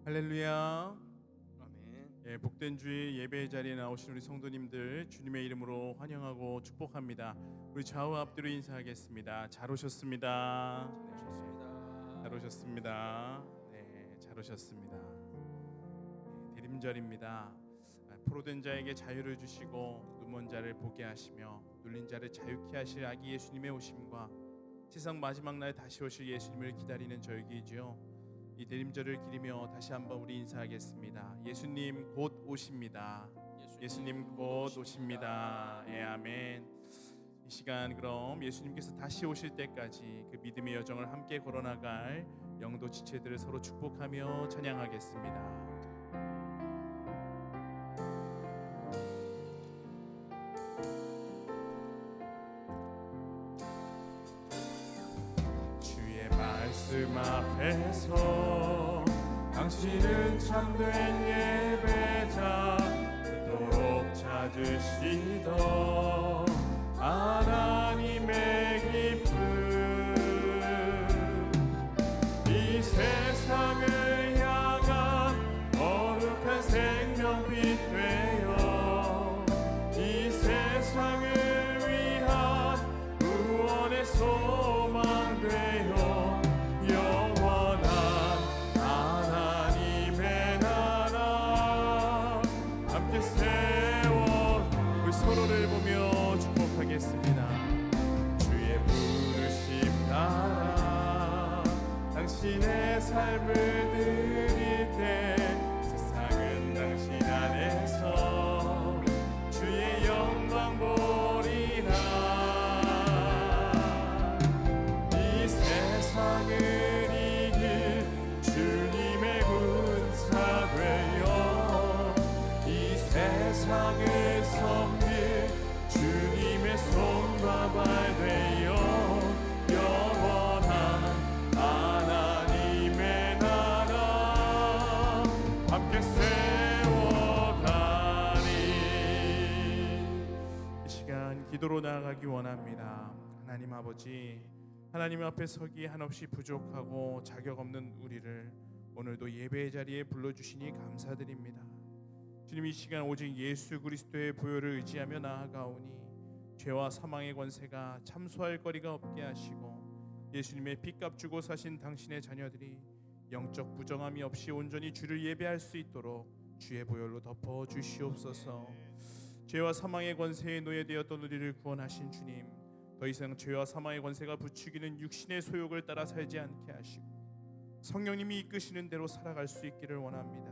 할렐루야. 아멘. 예, 복된 주의 예배의 자리에 나오신 우리 성도님들 주님의 이름으로 환영하고 축복합니다. 우리 좌우 앞뒤로 인사하겠습니다. 잘 오셨습니다. 잘하셨습니다. 잘 오셨습니다. 네, 잘 오셨습니다. 네, 대림절입니다. 포로된 자에게 자유를 주시고 눈먼 자를 보게 하시며 눌린 자를 자유케 하실 아기 예수님의 오심과 세상 마지막 날 다시 오실 예수님을 기다리는 절기이지요. 이 대림절을 기리며 다시 한번 우리 인사하겠습니다. 예수님 곧 오십니다. 예수님 곧 오십니다. 예, 아멘. 이 시간 그럼 예수님께서 다시 오실 때까지 그 믿음의 여정을 함께 걸어나갈 영도 지체들을 서로 축복하며 찬양하겠습니다. 주의 말씀 앞에서 당신은 참된 예배자 그토록 찾으시던 하나님의 기쁨 이 세상을 향한 거룩한 생명빛 되어 이 세상을 위한 구원의 소망 되어 영원한 하나님의 나라 함께 세워 우리 서로를 보며 축복하겠습니다. 주의 부르심 따라 당신의 삶을 드릴 때 세상은 당신 안에서 주의 영광 보리라. 이 세상을 이길 주님의 군사 되어 이 세상을 섬길 주님의 손과 발 되어 영원한 하나님의 나라 함께 세워가리. 이 시간 기도로 나아가기 원합니다. 하나님 아버지, 하나님 앞에 서기 한없이 부족하고 자격 없는 우리를 오늘도 예배의 자리에 불러주시니 감사드립니다. 주님, 이 시간 오직 예수 그리스도의 보혈을 의지하며 나아가오니 죄와 사망의 권세가 참소할 거리가 없게 하시고 예수님의 핏값 주고 사신 당신의 자녀들이 영적 부정함이 없이 온전히 주를 예배할 수 있도록 주의 보혈로 덮어 주시옵소서. 죄와 사망의 권세에 노예되었던 우리를 구원하신 주님, 더 이상 죄와 사망의 권세가 부추기는 육신의 소욕을 따라 살지 않게 하시고 성령님이 이끄시는 대로 살아갈 수 있기를 원합니다.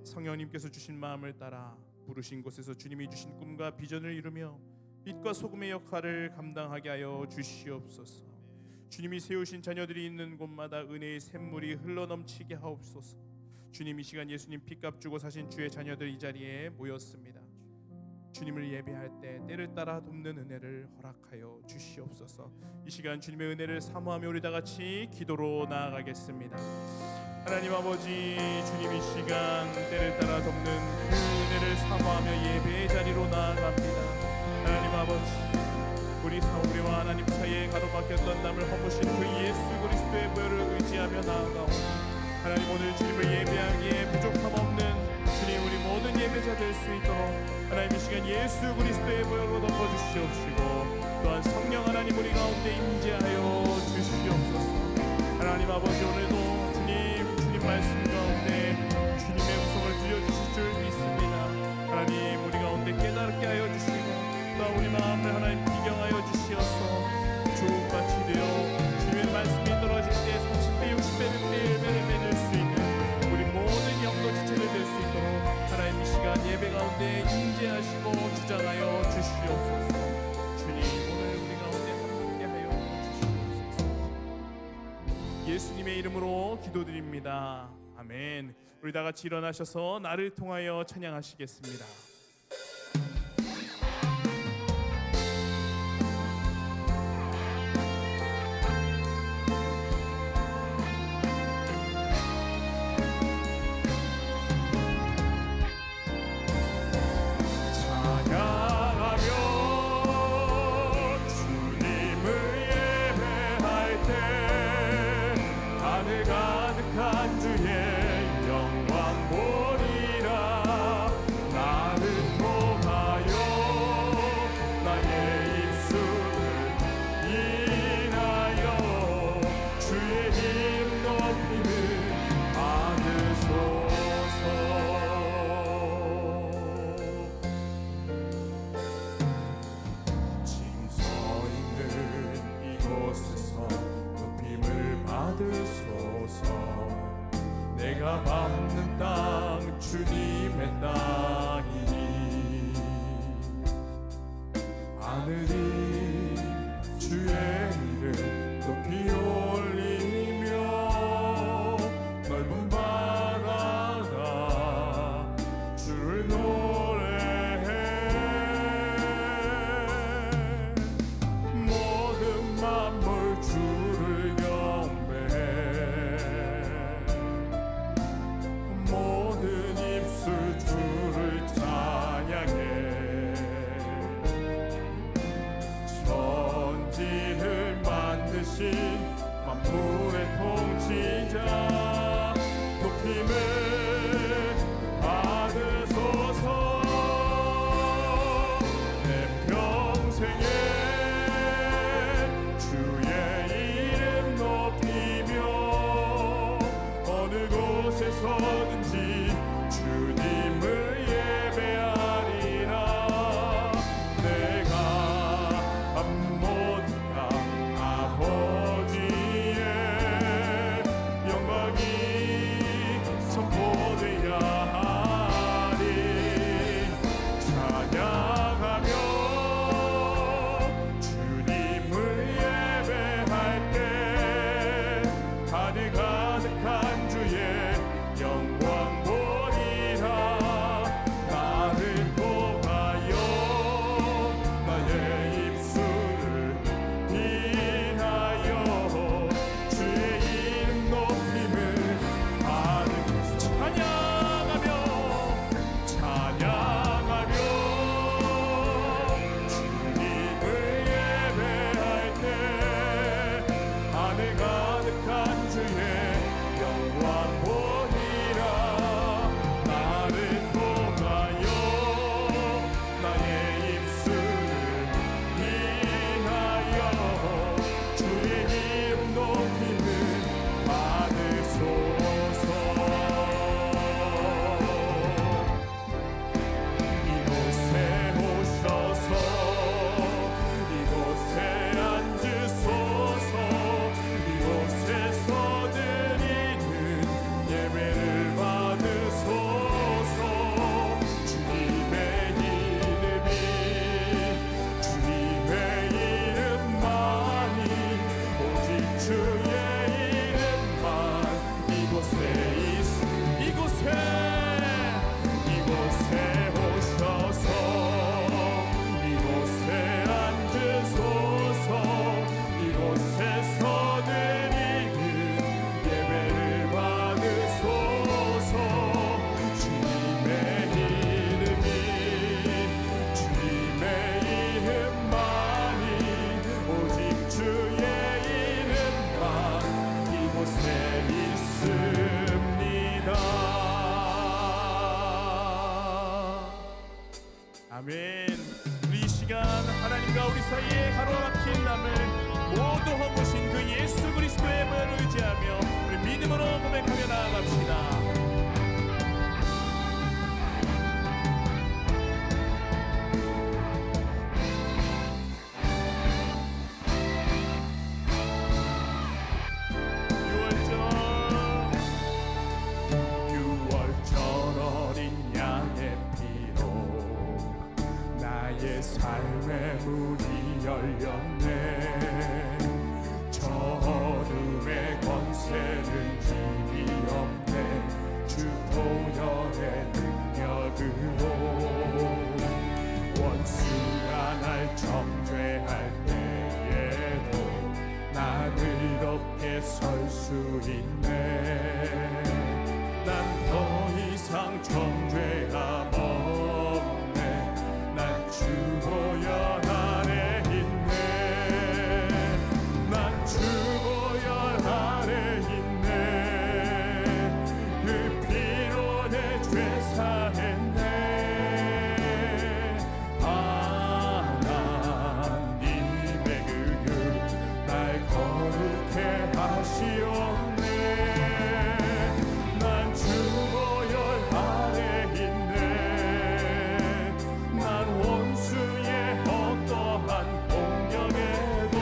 성령님께서 주신 마음을 따라 부르신 곳에서 주님이 주신 꿈과 비전을 이루며 빛과 소금의 역할을 감당하게 하여 주시옵소서. 주님이 세우신 자녀들이 있는 곳마다 은혜의 샘물이 흘러넘치게 하옵소서. 주님, 이 시간 예수님 핏값 주고 사신 주의 자녀들 이 자리에 모였습니다. 주님을 예배할 때 때를 따라 돕는 은혜를 허락하여 주시옵소서. 이 시간 주님의 은혜를 사모하며 우리 다 같이 기도로 나아가겠습니다. 하나님 아버지, 주님 이 시간 때를 따라 돕는 그 은혜를 사모하며 예배의 자리로 나아갑니다. 하나님 아버지, 우리 우리와 하나님 사이에 가로막혔던 담을 허무신 그 예수 그리스도의 보혈을 의지하며 나아가오니 하나님, 오늘 주님을 예배하기에 부족함 없는 주님, 우리 모든 예배자 될 수 있도록 하나님 이 시간 예수 그리스도의 보혈로 덮어주시옵시고 또한 성령 하나님 우리 가운데 임재하여 주시옵소서. 하나님 아버지, 오늘도 주님 말씀 가운데 주님의 음성을 들려주실 줄 믿습니다. 하나님, 우리 가운데 깨닫게 하여 주시고 또한 우리 마음을 하나님 비경하여 주시어서 좋은 밭이 되어 주님의 말씀이 떨어질 때 30배, 60배, 100배, 100배를 맺을 수 있는 우리 모든 영도 지체들 될 수 있도록 하나님 이 시간 예배 가운데 임재하시고 주장하여 주시옵소서. 주님, 오늘 우리 가운데 함께 하여 주시옵소서. 예수님의 이름으로 기도드립니다. 아멘. 우리 다 같이 일어나셔서 나를 통하여 찬양하시겠습니다. 하늘 가득한 주의 영광 아멘. 우리 이 시간 하나님과 우리 사이에 가로막힌 남을 모두 허무신 그 예수 그리스도의 보혈을 의지하며 우리 믿음으로 고백하며 나아갑시다. 삶의 문이 열렸네. 저 어둠의 권세는 힘이 없네. 주 보혈의 능력으로 원수가 날 정죄할 때에도 난 의롭게 설 수 있네. 난 더 이상 정죄함 없네. 난 주 보혈 아래 있네. 난 주 보혈 아래 있네. 그 피로 내 죄 사했네. 하나님의 그 날 거룩해 하시옵네. 난 주 보혈 아래 있네. 난 원수의 어떠한 공격에도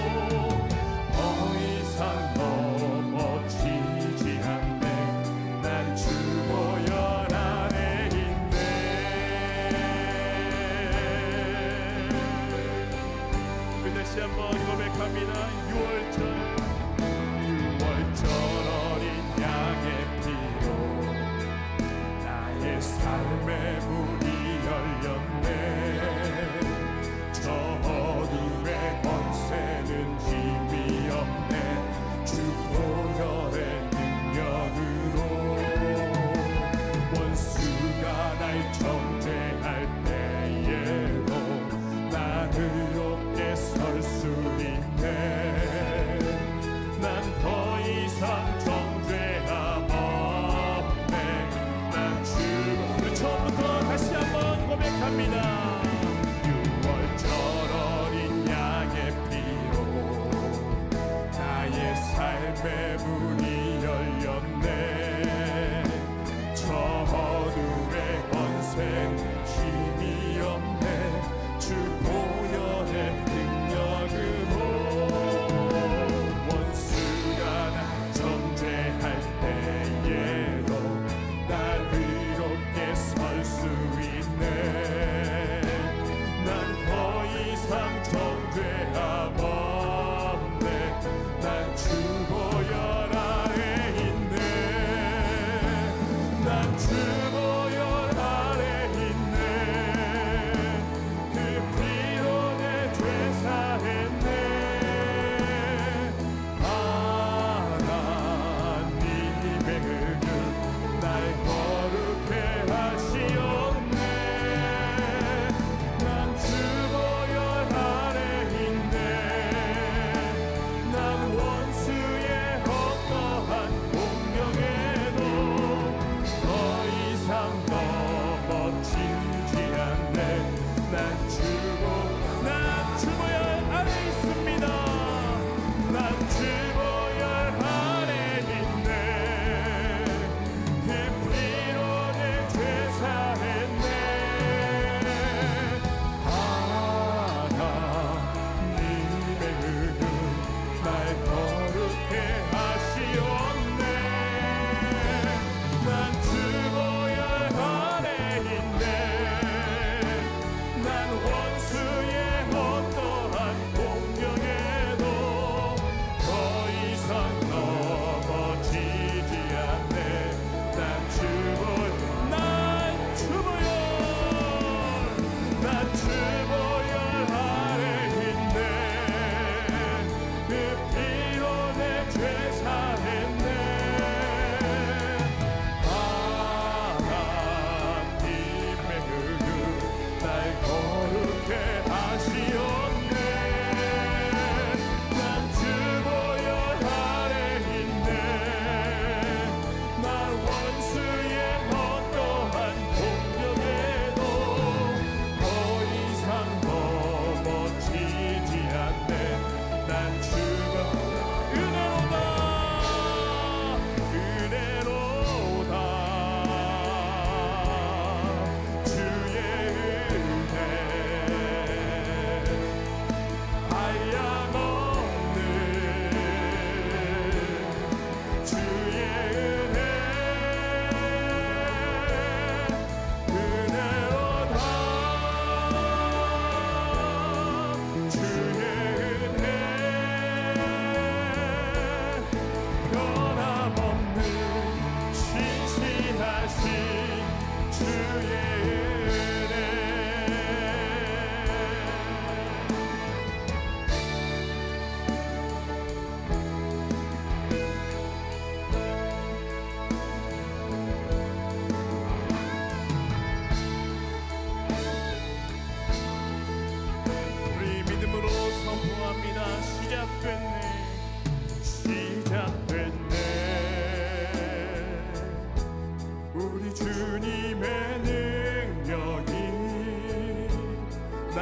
더 이상 넘어지지 않네. 난 주 보혈 안에 있네. 우리 다시 한번 고백합니다. 6월절 어린 양의 피로 나의 삶의 문이 열렸네. 저 어둠의 권세는 힘이 없네. 주 보혈의 능력으로 원수가 날 정죄할 때에도 난 의롭게 설 수 있네. 난 더 이상 정죄함 없네. 난 주. 우리 처음부터 다시 한번 고백합니다.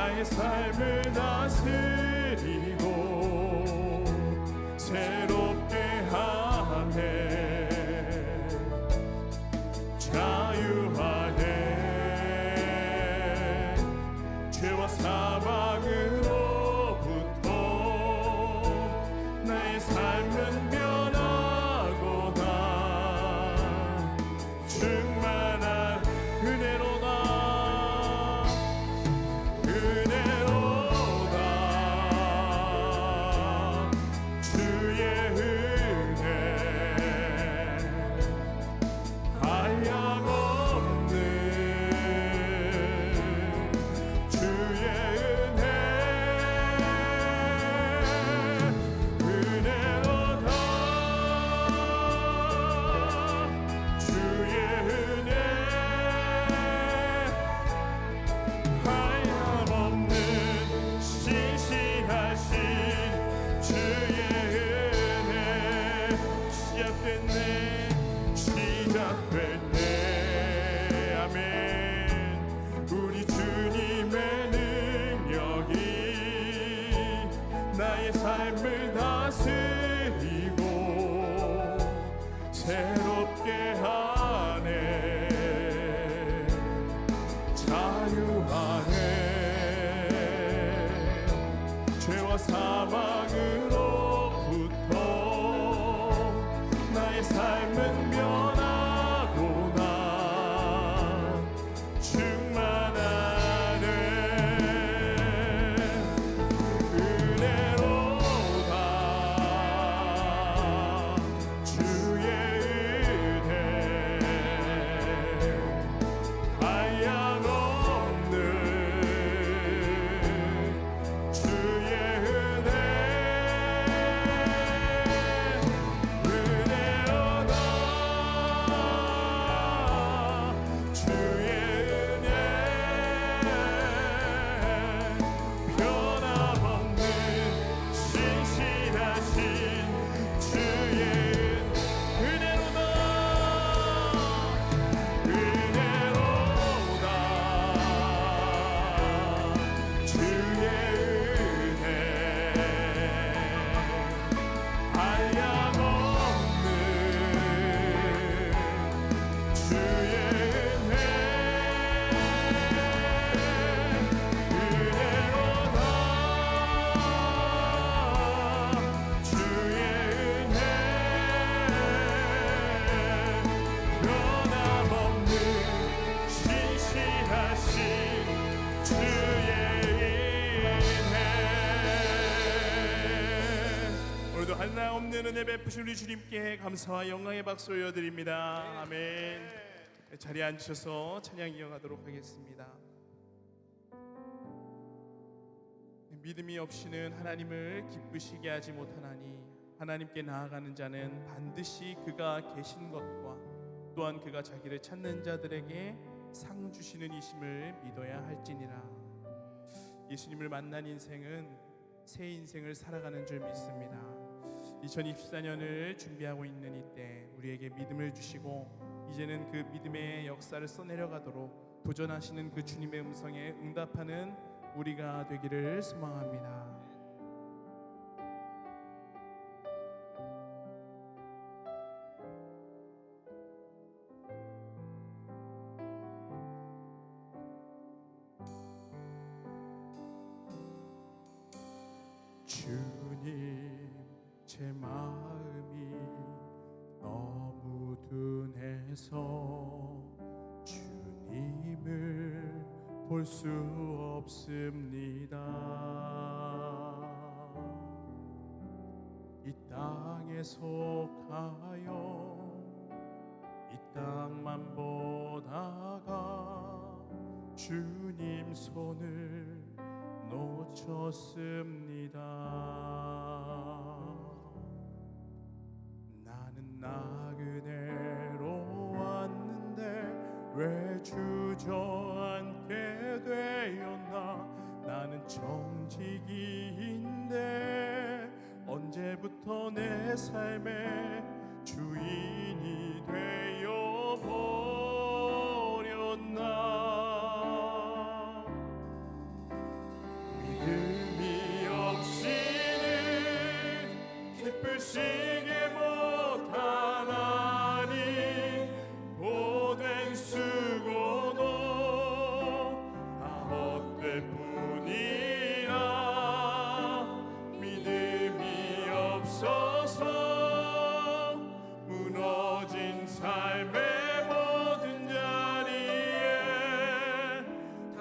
나의 삶을 다스리고 새롭게 하네. 자유하네. 죄와 사망으로부터 나의 삶은 변하고나 충만한 은혜로다. 은혜로다. 주의 은혜 한량없는 주의 은혜로다. 주의 은혜 하염없는 신실하신 주의 은혜 시작됐네. 시작됐네. 아멘. 우리 주님의 능력이 나의 삶을 다스리고 새롭게 하네. 자유하네. 죄와 사망으로부터 나의 삶은 변하고나 충만하네. 은혜로다. 주의 은혜 한량없는 주의 은혜 은혜로다. 주의 은혜 변함없는 신실하신 주의 은혜로다. 은혜로다. 주의 은혜 한량없는 주의 은혜 은혜로다. 주의 은혜 변함없는 신실하신 주의 은혜. 오늘도 한량없는 은혜 베푸신 우리 주님께 감사와 영광의 박수 올려드립니다. 아멘. 자리에 앉으셔서 찬양 이어가도록 하겠습니다. 믿음이 없이는 하나님을 기쁘시게 하지 못하나니 하나님께 나아가는 자는 반드시 그가 계신 것과 또한 그가 자기를 찾는 자들에게 상 주시는 이심을 믿어야 할지니라. 예수님을 만난 인생은 새 인생을 살아가는 줄 믿습니다. 2024년을 준비하고 있는 이때 우리에게 믿음을 주시고 이제는 그 믿음의 역사를 써내려가도록 도전하시는 그 주님의 음성에 응답하는 우리가 되기를 소망합니다. 주님, 제 마음이 너무 둔해서 주님을 볼 수 없습니다. 이 땅에 속하여 이 땅만 보다가 주님 손을 놓쳤습니다. 나는 나그네로 왔는데 왜 주저앉게 되었나. 나는 정직이인데 언제부터 내 삶의 주인이 되어 버렸나.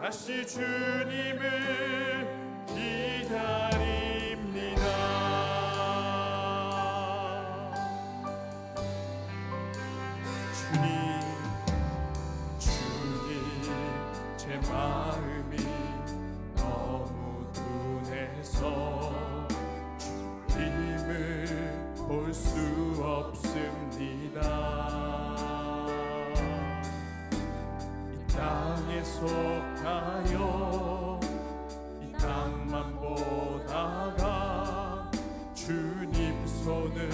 다시 주님을 기다립니다. 주님 제 마음이 너무 둔해서 주님을 볼 수 없습니다. 이 땅에 속하여 이 땅만 보다가 주님 손을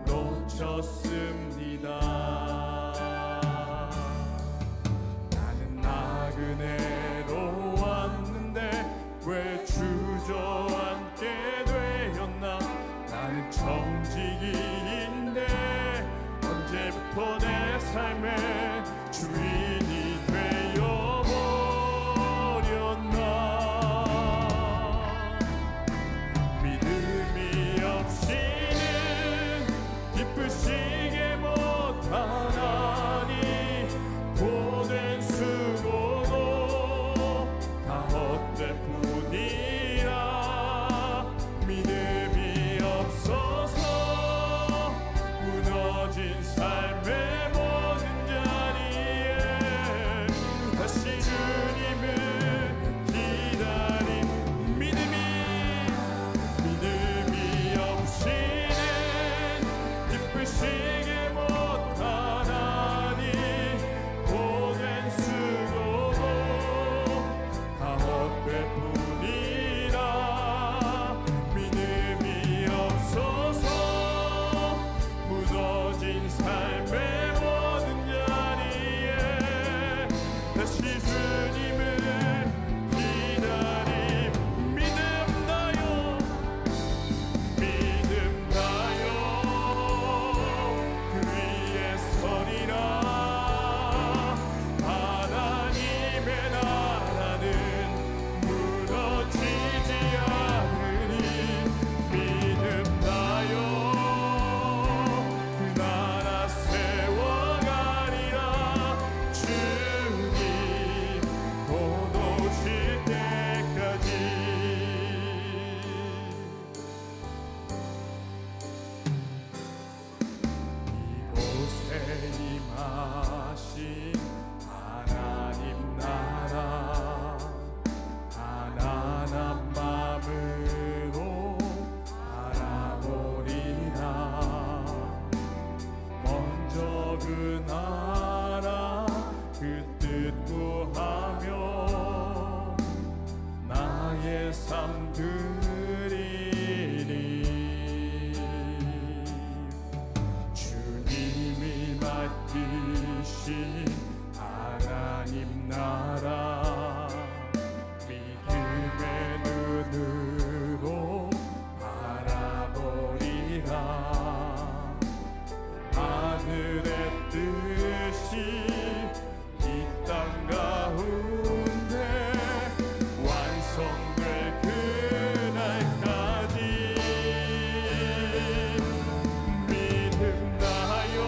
놓쳤습니다. 나는 나그네로 왔는데 왜 주저앉게 되었나. 나는 정직인데 언제부터 내 삶의 주인이 되어버렸나. 믿음이 없이는 기쁘시게 못하나니 보낸 수고도 다 헛될 뿐이라. 믿음이 없어서 무너진 삶의 모든 자리에 다시 주님을 기다린 믿음이 없이는 기쁘시게 못하나니 보낸 수고도 다 헛될 뿐이라. 믿음이 없어서 무너진 삶의 모든 자리에 다시 주님을 기다림. 믿음 다요 그 위에 서리라. 하나님의 나라는 무너지지 않으니 믿음 다요 그 나라 세워가리라. 주님 곧 오실 때까지. 이곳에 임하신 하나님 나라 가난한 마음으로 바라보리라. 먼저 그 나라 그 뜻 구하며 나의 삶 드리리. 주님이 맡기신 하나님 나라 믿음의 눈으로 바라보리라. 하늘의 뜻이 이 땅 가운데 완성될 그날까지 믿음 다요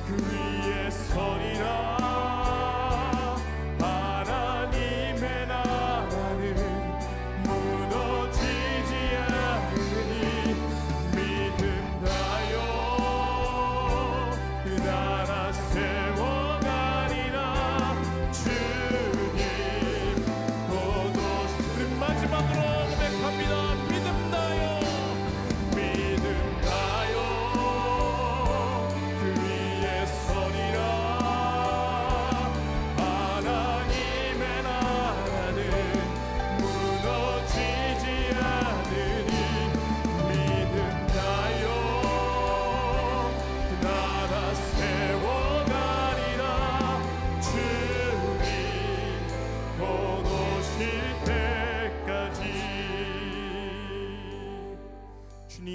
그 위에 서리라. 하나님의 나라는 무너지지 않으니 믿음 다요 그 나라 세워가리라. 주님 곧 오시는 마지막으로 고백합니다. 믿음 다요 그 위에 서리라. 하나님의 나라는 무너지지 않으니 믿음 다요 그 나라 세워가리라. 주님 곧 오실 때까지. 주님,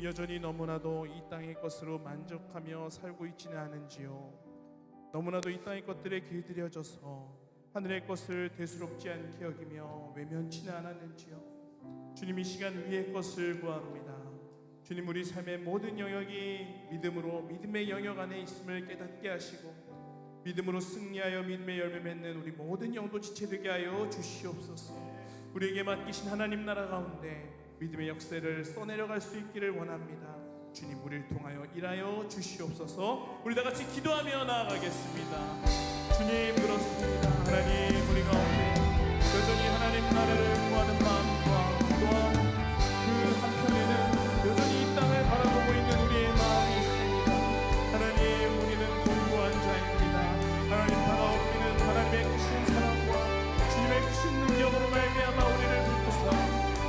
여전히 너무나도 이 땅의 것으로 만족하며 살고 있지는 않은지요. 너무나도 이 땅의 것들에 길들여져서 하늘의 것을 대수롭지 않게 여기며 외면치는 않았는지요. 주님, 이 시간 위의 것을 구합니다. 주님, 우리 삶의 모든 영역이 믿음으로 믿음의 영역 안에 있음을 깨닫게 하시고 믿음으로 승리하여 믿음의 열매 맺는 우리 모든 영도 지체되게 하여 주시옵소서. 우리에게 맡기신 하나님 나라 가운데 믿음의 역사를 써내려갈 수 있기를 원합니다. 주님, 우리를 통하여 일하여 주시옵소서. 우리 다 같이 기도하며 나아가겠습니다. 주님, 그렇습니다. 하나님, 우리 가운데 여전히 하나님 나라를 구하는 마음과 또한 그 한편에는 여전히 이 땅을 바라보고 있는 우리의 마음이 있습니다. 하나님, 우리는 공고한 자입니다. 하나님, 다가오기는 하나님의 크신 사랑과 주님의 크신 능력으로 말미암아 우리를 붙드사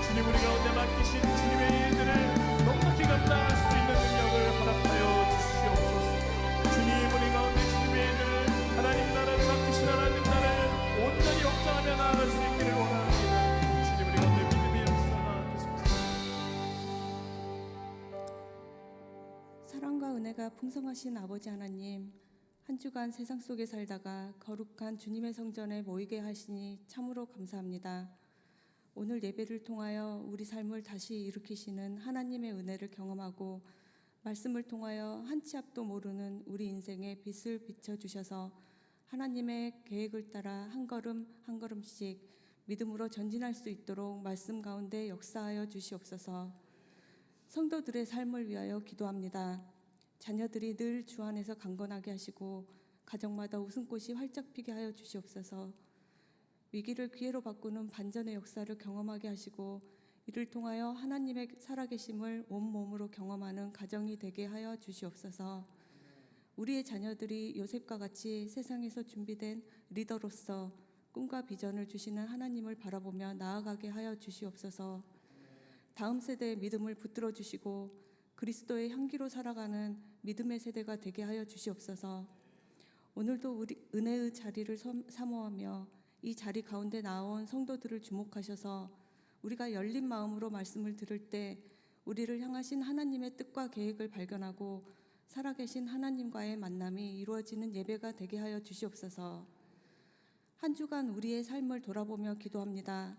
주님, 우리 가운데 맡기신 주님의 일들을 넉넉히 감당할 수 있는 능력을 허락하여 주시옵소서. 주님, 우리 가운데 주님의 일들을 하나님 나라를 맡기신 하나님 나라를 온전히 역사하며 나아갈 수 있기를 원합니다. 주님, 우리 가운데 믿음의 역사가 계속되옵소서. 사랑과 은혜가 풍성하신 아버지 하나님, 한 주간 세상 속에 살다가 거룩한 주님의 성전에 모이게 하시니 참으로 감사합니다. 오늘 예배를 통하여 우리 삶을 다시 일으키시는 하나님의 은혜를 경험하고 말씀을 통하여 한 치 앞도 모르는 우리 인생에 빛을 비춰주셔서 하나님의 계획을 따라 한 걸음 한 걸음씩 믿음으로 전진할 수 있도록 말씀 가운데 역사하여 주시옵소서. 성도들의 삶을 위하여 기도합니다. 자녀들이 늘 주 안에서 강건하게 하시고 가정마다 웃음꽃이 활짝 피게 하여 주시옵소서. 위기를 기회로 바꾸는 반전의 역사를 경험하게 하시고 이를 통하여 하나님의 살아계심을 온몸으로 경험하는 가정이 되게 하여 주시옵소서. 우리의 자녀들이 요셉과 같이 세상에서 준비된 리더로서 꿈과 비전을 주시는 하나님을 바라보며 나아가게 하여 주시옵소서. 다음 세대의 믿음을 붙들어 주시고 그리스도의 향기로 살아가는 믿음의 세대가 되게 하여 주시옵소서. 오늘도 우리 은혜의 자리를 사모하며 이 자리 가운데 나온 성도들을 주목하셔서 우리가 열린 마음으로 말씀을 들을 때 우리를 향하신 하나님의 뜻과 계획을 발견하고 살아계신 하나님과의 만남이 이루어지는 예배가 되게 하여 주시옵소서. 한 주간 우리의 삶을 돌아보며 기도합니다.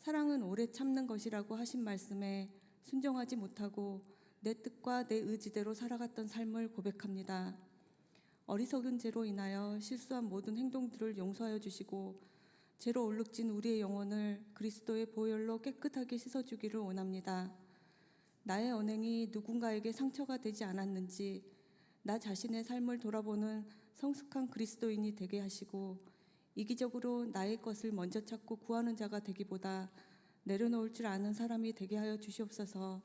사랑은 오래 참는 것이라고 하신 말씀에 순종하지 못하고 내 뜻과 내 의지대로 살아갔던 삶을 고백합니다. 어리석은 죄로 인하여 실수한 모든 행동들을 용서하여 주시고 죄로 얼룩진 우리의 영혼을 그리스도의 보혈로 깨끗하게 씻어주기를 원합니다. 나의 언행이 누군가에게 상처가 되지 않았는지 나 자신의 삶을 돌아보는 성숙한 그리스도인이 되게 하시고 이기적으로 나의 것을 먼저 찾고 구하는 자가 되기보다 내려놓을 줄 아는 사람이 되게 하여 주시옵소서.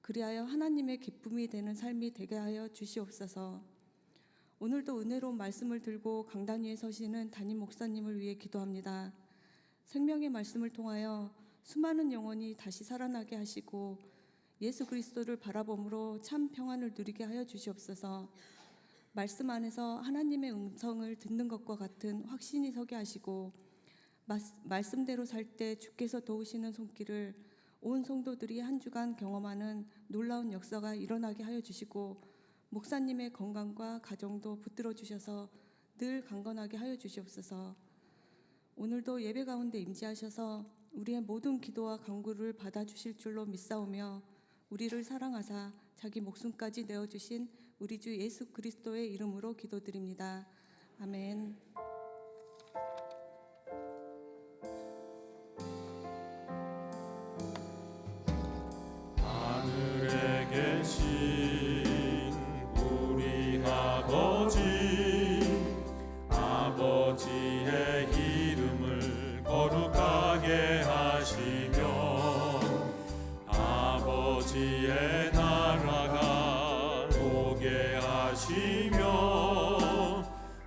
그리하여 하나님의 기쁨이 되는 삶이 되게 하여 주시옵소서. 오늘도 은혜로운 말씀을 들고 강단 위에 서시는 담임 목사님을 위해 기도합니다. 생명의 말씀을 통하여 수많은 영혼이 다시 살아나게 하시고 예수 그리스도를 바라봄으로 참 평안을 누리게 하여 주시옵소서. 말씀 안에서 하나님의 음성을 듣는 것과 같은 확신이 서게 하시고 말씀대로 살 때 주께서 도우시는 손길을 온 성도들이 한 주간 경험하는 놀라운 역사가 일어나게 하여 주시고 목사님의 건강과 가정도 붙들어 주셔서 늘 강건하게 하여 주시옵소서. 오늘도 예배 가운데 임재하셔서 우리의 모든 기도와 간구를 받아주실 줄로 믿사오며 우리를 사랑하사 자기 목숨까지 내어주신 우리 주 예수 그리스도의 이름으로 기도드립니다. 아멘. 하늘에 계신 우리 아버지의 이름을 거룩하게 하시며 아버지의 나라가 오게 하시며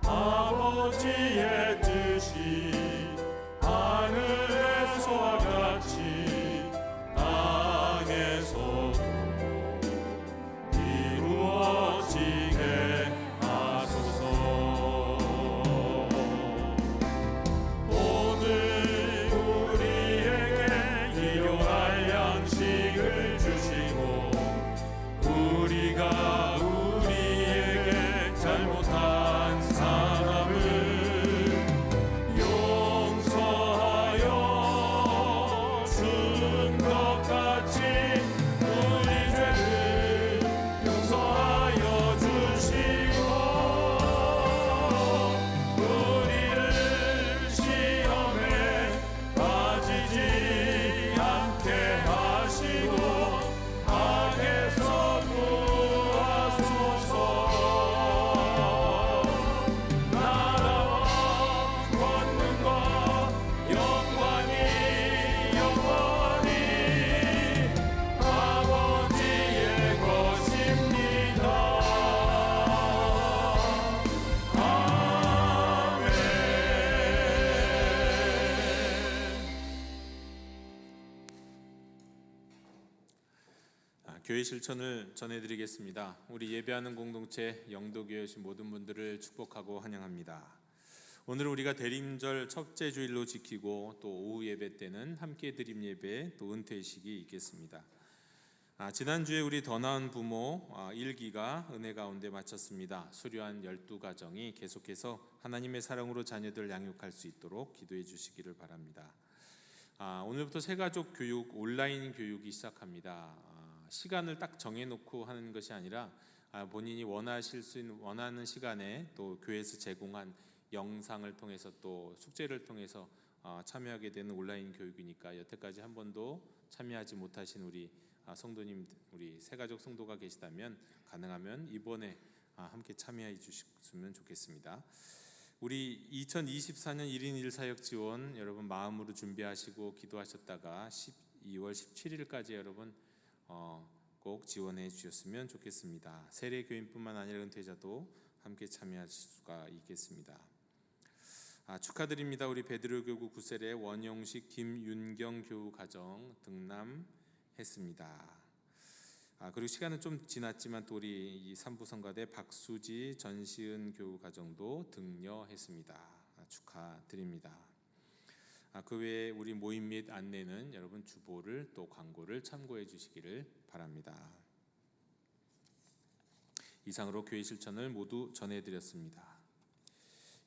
아버지의 뜻이 하늘에서와 같이 땅에서도 이루어지게 하소서. 오늘 우리에게 일용할 양식을 주시고 우리가 우리에게 잘못한 사람을 용서하여 주옵소서. 교회 실천을 전해드리겠습니다. 우리 예배하는 공동체 영도교회 오신 모든 분들을 축복하고 환영합니다. 오늘 우리가 대림절 첫째 주일로 지키고 또 오후 예배 때는 함께 드림 예배 또 은퇴식이 있겠습니다. 지난주에 우리 더 나은 부모 1기가 은혜 가운데 마쳤습니다. 수료한 12가정이 계속해서 하나님의 사랑으로 자녀들 양육할 수 있도록 기도해 주시기를 바랍니다. 오늘부터 새가족 교육, 온라인 교육이 시작합니다. 시간을 딱 정해놓고 하는 것이 아니라 본인이 원하는 시간에 또 교회에서 제공한 영상을 통해서 또 숙제를 통해서 참여하게 되는 온라인 교육이니까 여태까지 한 번도 참여하지 못하신 우리 성도님, 우리 새가족 성도가 계시다면 가능하면 이번에 함께 참여해 주셨으면 좋겠습니다. 우리 2024년 1인 1사역 지원 여러분 마음으로 준비하시고 기도하셨다가 12월 17일까지 여러분 꼭 지원해 주셨으면 좋겠습니다. 세례 교인뿐만 아니라 은퇴자도 함께 참여하실 수가 있겠습니다. 축하드립니다. 우리 베드로교구 9세례 원영식 김윤경 교우 가정 등남했습니다. 그리고 시간은 좀 지났지만 또 우리 이 삼부성가대 박수지 전시은 교우 가정도 등려했습니다. 축하드립니다. 그 외에 우리 모임 및 안내는 여러분 주보를 또 광고를 참고해 주시기를 바랍니다. 이상으로 교회 실천을 모두 전해드렸습니다.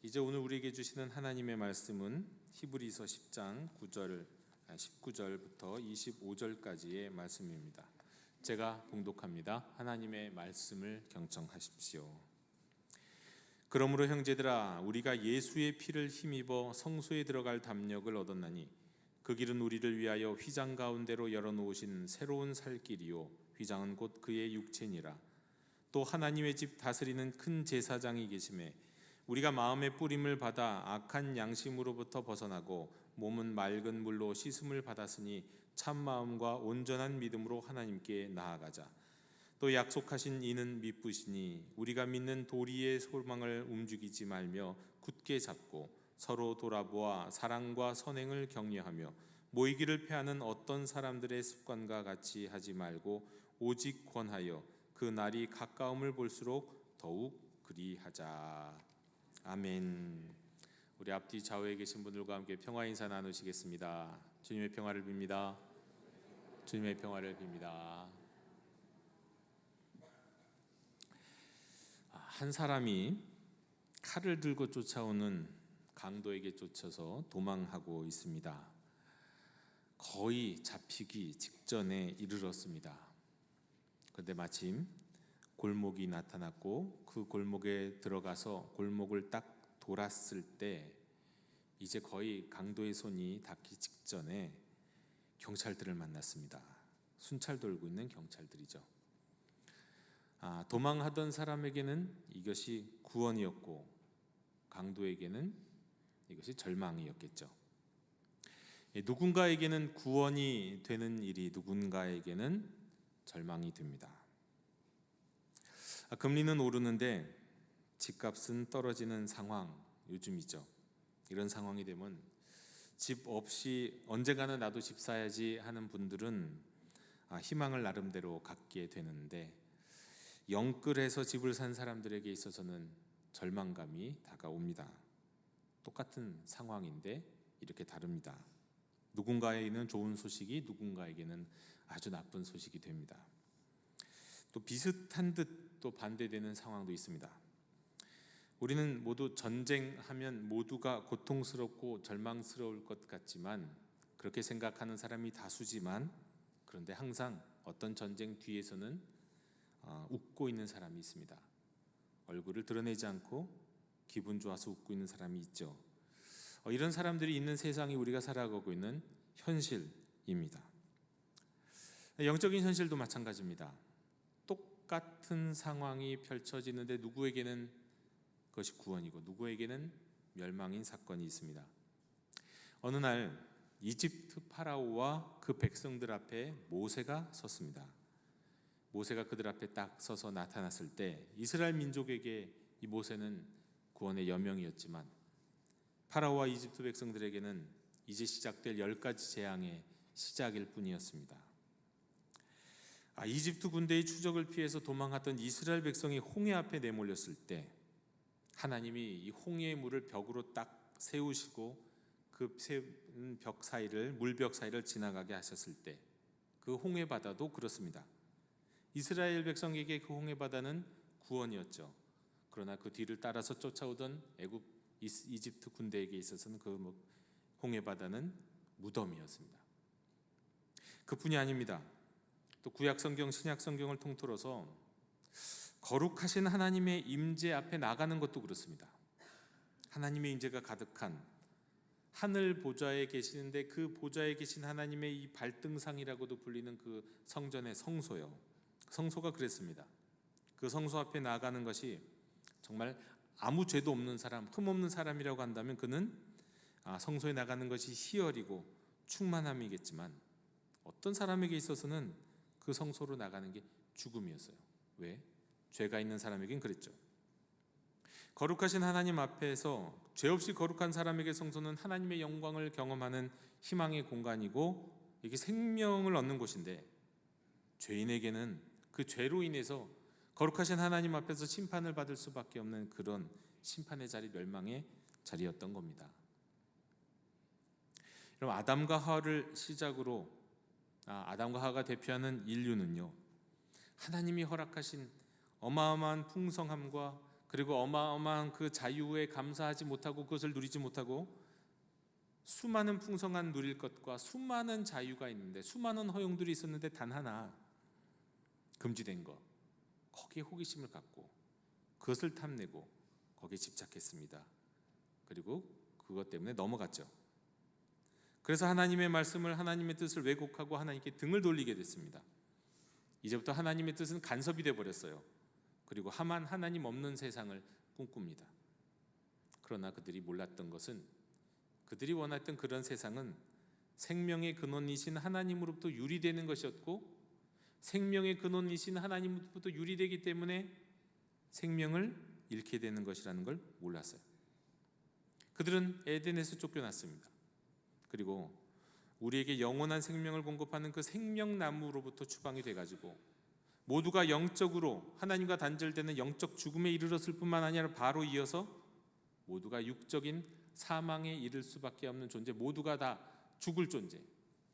이제 오늘 우리에게 주시는 하나님의 말씀은 히브리서 10장 19절부터 25절까지의 말씀입니다. 제가 봉독합니다. 하나님의 말씀을 경청하십시오. 그러므로 형제들아, 우리가 예수의 피를 힘입어 성소에 들어갈 담력을 얻었나니 그 길은 우리를 위하여 휘장 가운데로 열어놓으신 새로운 살 길이요 휘장은 곧 그의 육체니라. 또 하나님의 집 다스리는 큰 제사장이 계심에 우리가 마음의 뿌림을 받아 악한 양심으로부터 벗어나고 몸은 맑은 물로 씻음을 받았으니 참 마음과 온전한 믿음으로 하나님께 나아가자. 또 약속하신 이는 미쁘시니 우리가 믿는 도리의 소망을 움직이지 말며 굳게 잡고 서로 돌아보아 사랑과 선행을 격려하며 모이기를 패하는 어떤 사람들의 습관과 같이 하지 말고 오직 권하여 그 날이 가까움을 볼수록 더욱 그리하자. 아멘. 우리 앞뒤 좌우에 계신 분들과 함께 평화 인사 나누시겠습니다. 주님의 평화를 빕니다. 주님의 평화를 빕니다. 한 사람이 칼을 들고 쫓아오는 강도에게 쫓아서 도망하고 있습니다. 거의 잡히기 직전에 이르렀습니다. 그런데 마침 골목이 나타났고 그 골목에 들어가서 골목을 딱 돌았을 때 이제 거의 강도의 손이 닿기 직전에 경찰들을 만났습니다. 순찰 돌고 있는 경찰들이죠. 도망하던 사람에게는 이것이 구원이었고 강도에게는 이것이 절망이었겠죠. 누군가에게는 구원이 되는 일이 누군가에게는 절망이 됩니다. 금리는 오르는데 집값은 떨어지는 상황 요즘이죠. 이런 상황이 되면 집 없이 언젠가는 나도 집 사야지 하는 분들은 희망을 나름대로 갖게 되는데 영끌해서 집을 산 사람들에게 있어서는 절망감이 다가옵니다. 똑같은 상황인데 이렇게 다릅니다. 누군가에게는 좋은 소식이 누군가에게는 아주 나쁜 소식이 됩니다. 또 비슷한 듯 또 반대되는 상황도 있습니다. 우리는 모두 전쟁하면 모두가 고통스럽고 절망스러울 것 같지만 그렇게 생각하는 사람이 다수지만 그런데 항상 어떤 전쟁 뒤에서는 웃고 있는 사람이 있습니다. 얼굴을 드러내지 않고 기분 좋아서 웃고 있는 사람이 있죠. 이런 사람들이 있는 세상이 우리가 살아가고 있는 현실입니다. 영적인 현실도 마찬가지입니다. 똑같은 상황이 펼쳐지는데 누구에게는 그것이 구원이고 누구에게는 멸망인 사건이 있습니다. 어느 날 이집트 파라오와 그 백성들 앞에 모세가 섰습니다. 모세가 그들 앞에 딱 서서 나타났을 때 이스라엘 민족에게 이 모세는 구원의 여명이었지만 파라오와 이집트 백성들에게는 이제 시작될 10가지 재앙의 시작일 뿐이었습니다. 이집트 군대의 추적을 피해서 도망하던 이스라엘 백성이 홍해 앞에 내몰렸을 때 하나님이 이 홍해의 물을 벽으로 딱 세우시고 그 세운 벽 사이를 물벽 사이를 지나가게 하셨을 때 그 홍해 바다도 그렇습니다. 이스라엘 백성에게 그 홍해 바다는 구원이었죠. 그러나 그 뒤를 따라서 쫓아오던 이집트 군대에게 있어서는 그 홍해 바다는 무덤이었습니다. 그뿐이 아닙니다. 또 구약 성경, 신약 성경을 통틀어서 거룩하신 하나님의 임재 앞에 나가는 것도 그렇습니다. 하나님의 임재가 가득한 하늘 보좌에 계시는데 그 보좌에 계신 하나님의 이 발등상이라고도 불리는 그 성전의 성소요. 성소가 그랬습니다. 그 성소 앞에 나가는 것이 정말 아무 죄도 없는 사람, 흠없는 사람이라고 한다면 그는 성소에 나가는 것이 희열이고 충만함이겠지만 어떤 사람에게 있어서는 그 성소로 나가는 게 죽음이었어요. 왜? 죄가 있는 사람에겐 그랬죠. 거룩하신 하나님 앞에서 죄 없이 거룩한 사람에게 성소는 하나님의 영광을 경험하는 희망의 공간이고 이게 생명을 얻는 곳인데 죄인에게는 그 죄로 인해서 거룩하신 하나님 앞에서 심판을 받을 수밖에 없는 그런 심판의 자리, 멸망의 자리였던 겁니다. 그럼 아담과 하와를 시작으로 아담과 하와가 대표하는 인류는요, 하나님이 허락하신 어마어마한 풍성함과 그리고 어마어마한 그 자유에 감사하지 못하고 그것을 누리지 못하고 수많은 풍성한 누릴 것과 수많은 자유가 있는데 수많은 허용들이 있었는데 단 하나 금지된 것, 거기에 호기심을 갖고 그것을 탐내고 거기에 집착했습니다. 그리고 그것 때문에 넘어갔죠. 그래서 하나님의 말씀을, 하나님의 뜻을 왜곡하고 하나님께 등을 돌리게 됐습니다. 이제부터 하나님의 뜻은 간섭이 되어버렸어요. 그리고 하나님 없는 세상을 꿈꿉니다. 그러나 그들이 몰랐던 것은, 그들이 원했던 그런 세상은 생명의 근원이신 하나님으로부터 유리되는 것이었고, 생명의 근원이신 하나님으로부터 유리되기 때문에 생명을 잃게 되는 것이라는 걸 몰랐어요. 그들은 에덴에서 쫓겨났습니다. 그리고 우리에게 영원한 생명을 공급하는 그 생명나무로부터 추방이 돼가지고 모두가 영적으로 하나님과 단절되는 영적 죽음에 이르렀을 뿐만 아니라 바로 이어서 모두가 육적인 사망에 이를 수밖에 없는 존재, 모두가 다 죽을 존재,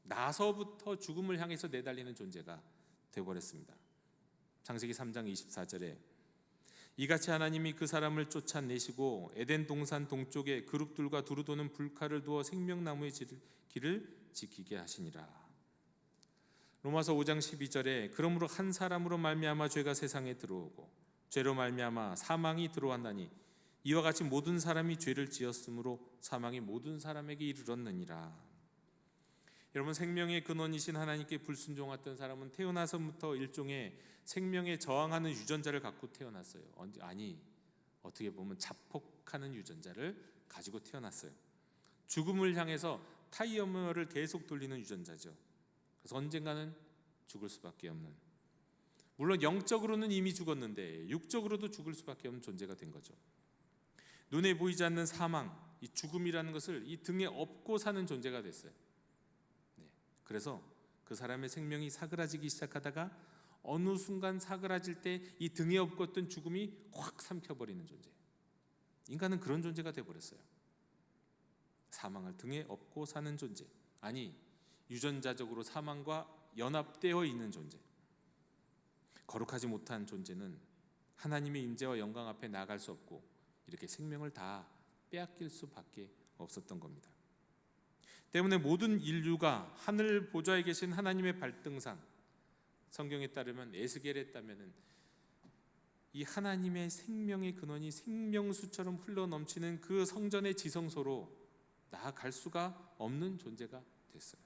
나서부터 죽음을 향해서 내달리는 존재가 되어버렸습니다. 창세기 3장 24절에 이같이 하나님이 그 사람을 쫓아내시고 에덴 동산 동쪽에 그룹들과 두루 도는 불칼을 두어 생명나무의 길을 지키게 하시니라. 로마서 5장 12절에 그러므로 한 사람으로 말미암아 죄가 세상에 들어오고 죄로 말미암아 사망이 들어왔나니 이와 같이 모든 사람이 죄를 지었으므로 사망이 모든 사람에게 이르렀느니라. 여러분, 생명의 근원이신 하나님께 불순종했던 사람은 태어나서부터 일종의 생명에 저항하는 유전자를 갖고 태어났어요. 아니, 어떻게 보면 자폭하는 유전자를 가지고 태어났어요. 죽음을 향해서 타이머를 계속 돌리는 유전자죠. 그래서 언젠가는 죽을 수밖에 없는, 물론 영적으로는 이미 죽었는데 육적으로도 죽을 수밖에 없는 존재가 된 거죠. 눈에 보이지 않는 사망, 이 죽음이라는 것을 이 등에 업고 사는 존재가 됐어요. 그래서 그 사람의 생명이 사그라지기 시작하다가 어느 순간 사그라질 때 이 등에 업었던 죽음이 확 삼켜버리는 존재. 인간은 그런 존재가 되어버렸어요. 사망을 등에 업고 사는 존재, 아니 유전자적으로 사망과 연합되어 있는 존재. 거룩하지 못한 존재는 하나님의 임재와 영광 앞에 나아갈 수 없고 이렇게 생명을 다 빼앗길 수밖에 없었던 겁니다. 때문에 모든 인류가 하늘 보좌에 계신 하나님의 발등상, 성경에 따르면 에스겔에 따르면 이 하나님의 생명의 근원이 생명수처럼 흘러넘치는 그 성전의 지성소로 나아갈 수가 없는 존재가 됐어요.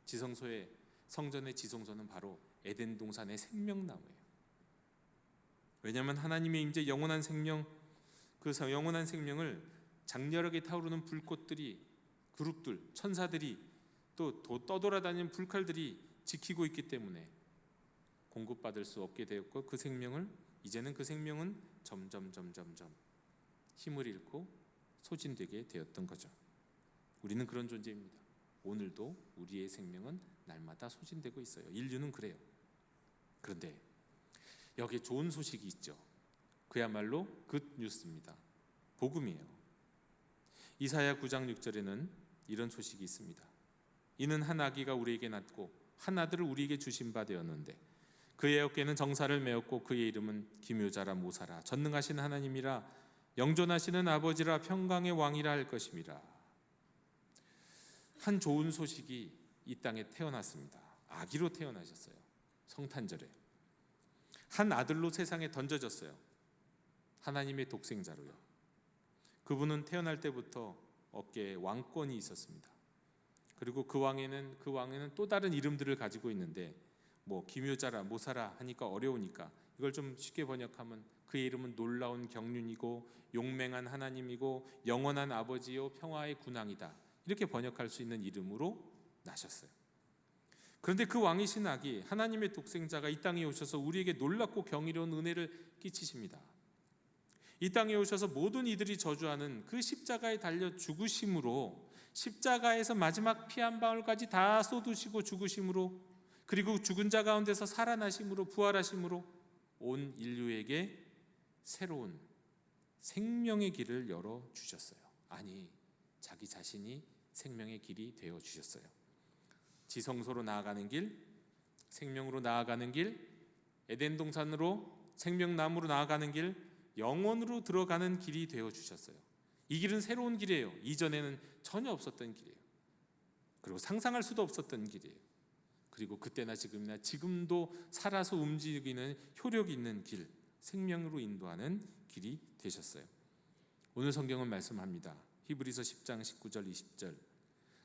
지성소의, 성전의 지성소는 바로 에덴 동산의 생명나무예요. 왜냐하면 하나님의 임재, 영원한 생명, 그 영원한 생명을 장렬하게 타오르는 불꽃들이, 그룹들, 천사들이, 또 떠돌아다니는 불칼들이 지키고 있기 때문에 공급받을 수 없게 되었고, 그 생명을, 이제는 그 생명은 점점 힘을 잃고 소진되게 되었던 거죠. 우리는 그런 존재입니다. 오늘도 우리의 생명은 날마다 소진되고 있어요. 인류는 그래요. 그런데 여기에 좋은 소식이 있죠. 그야말로 굿 뉴스입니다. 복음이에요. 이사야 9장 6절에는 이런 소식이 있습니다. 이는 한 아기가 우리에게 낳고 한 아들을 우리에게 주신 바 되었는데 그의 어깨는 정사를 메었고 그의 이름은 기묘자라 모사라 전능하신 하나님이라 영존하시는 아버지라 평강의 왕이라 할 것임이라. 한 좋은 소식이 이 땅에 태어났습니다. 아기로 태어나셨어요. 성탄절에 한 아들로 세상에 던져졌어요. 하나님의 독생자로요. 그분은 태어날 때부터 어깨에 왕권이 있었습니다. 그리고 그 왕에는 또 다른 이름들을 가지고 있는데 뭐 기묘자라 모사라 하니까 어려우니까 이걸 좀 쉽게 번역하면 그의 이름은 놀라운 경륜이고 용맹한 하나님이고 영원한 아버지요 평화의 군왕이다. 이렇게 번역할 수 있는 이름으로 나셨어요. 그런데 그 왕이신 아기 하나님의 독생자가 이 땅에 오셔서 우리에게 놀랍고 경이로운 은혜를 끼치십니다. 이 땅에 오셔서 모든 이들이 저주하는 그 십자가에 달려 죽으심으로 십자가에서 마지막 피 한 방울까지 다 쏟으시고 죽으심으로 그리고 죽은 자 가운데서 살아나심으로 부활하심으로 온 인류에게 새로운 생명의 길을 열어주셨어요. 아니 자기 자신이 생명의 길이 되어주셨어요. 지성소로 나아가는 길, 생명으로 나아가는 길, 에덴 동산으로 생명나무로 나아가는 길, 영원으로 들어가는 길이 되어주셨어요. 이 길은 새로운 길이에요. 이전에는 전혀 없었던 길이에요. 그리고 상상할 수도 없었던 길이에요. 그리고 그때나 지금이나 지금도 살아서 움직이는 효력 있는 길, 생명으로 인도하는 길이 되셨어요. 오늘 성경은 말씀합니다. 히브리서 10장 19절 20절.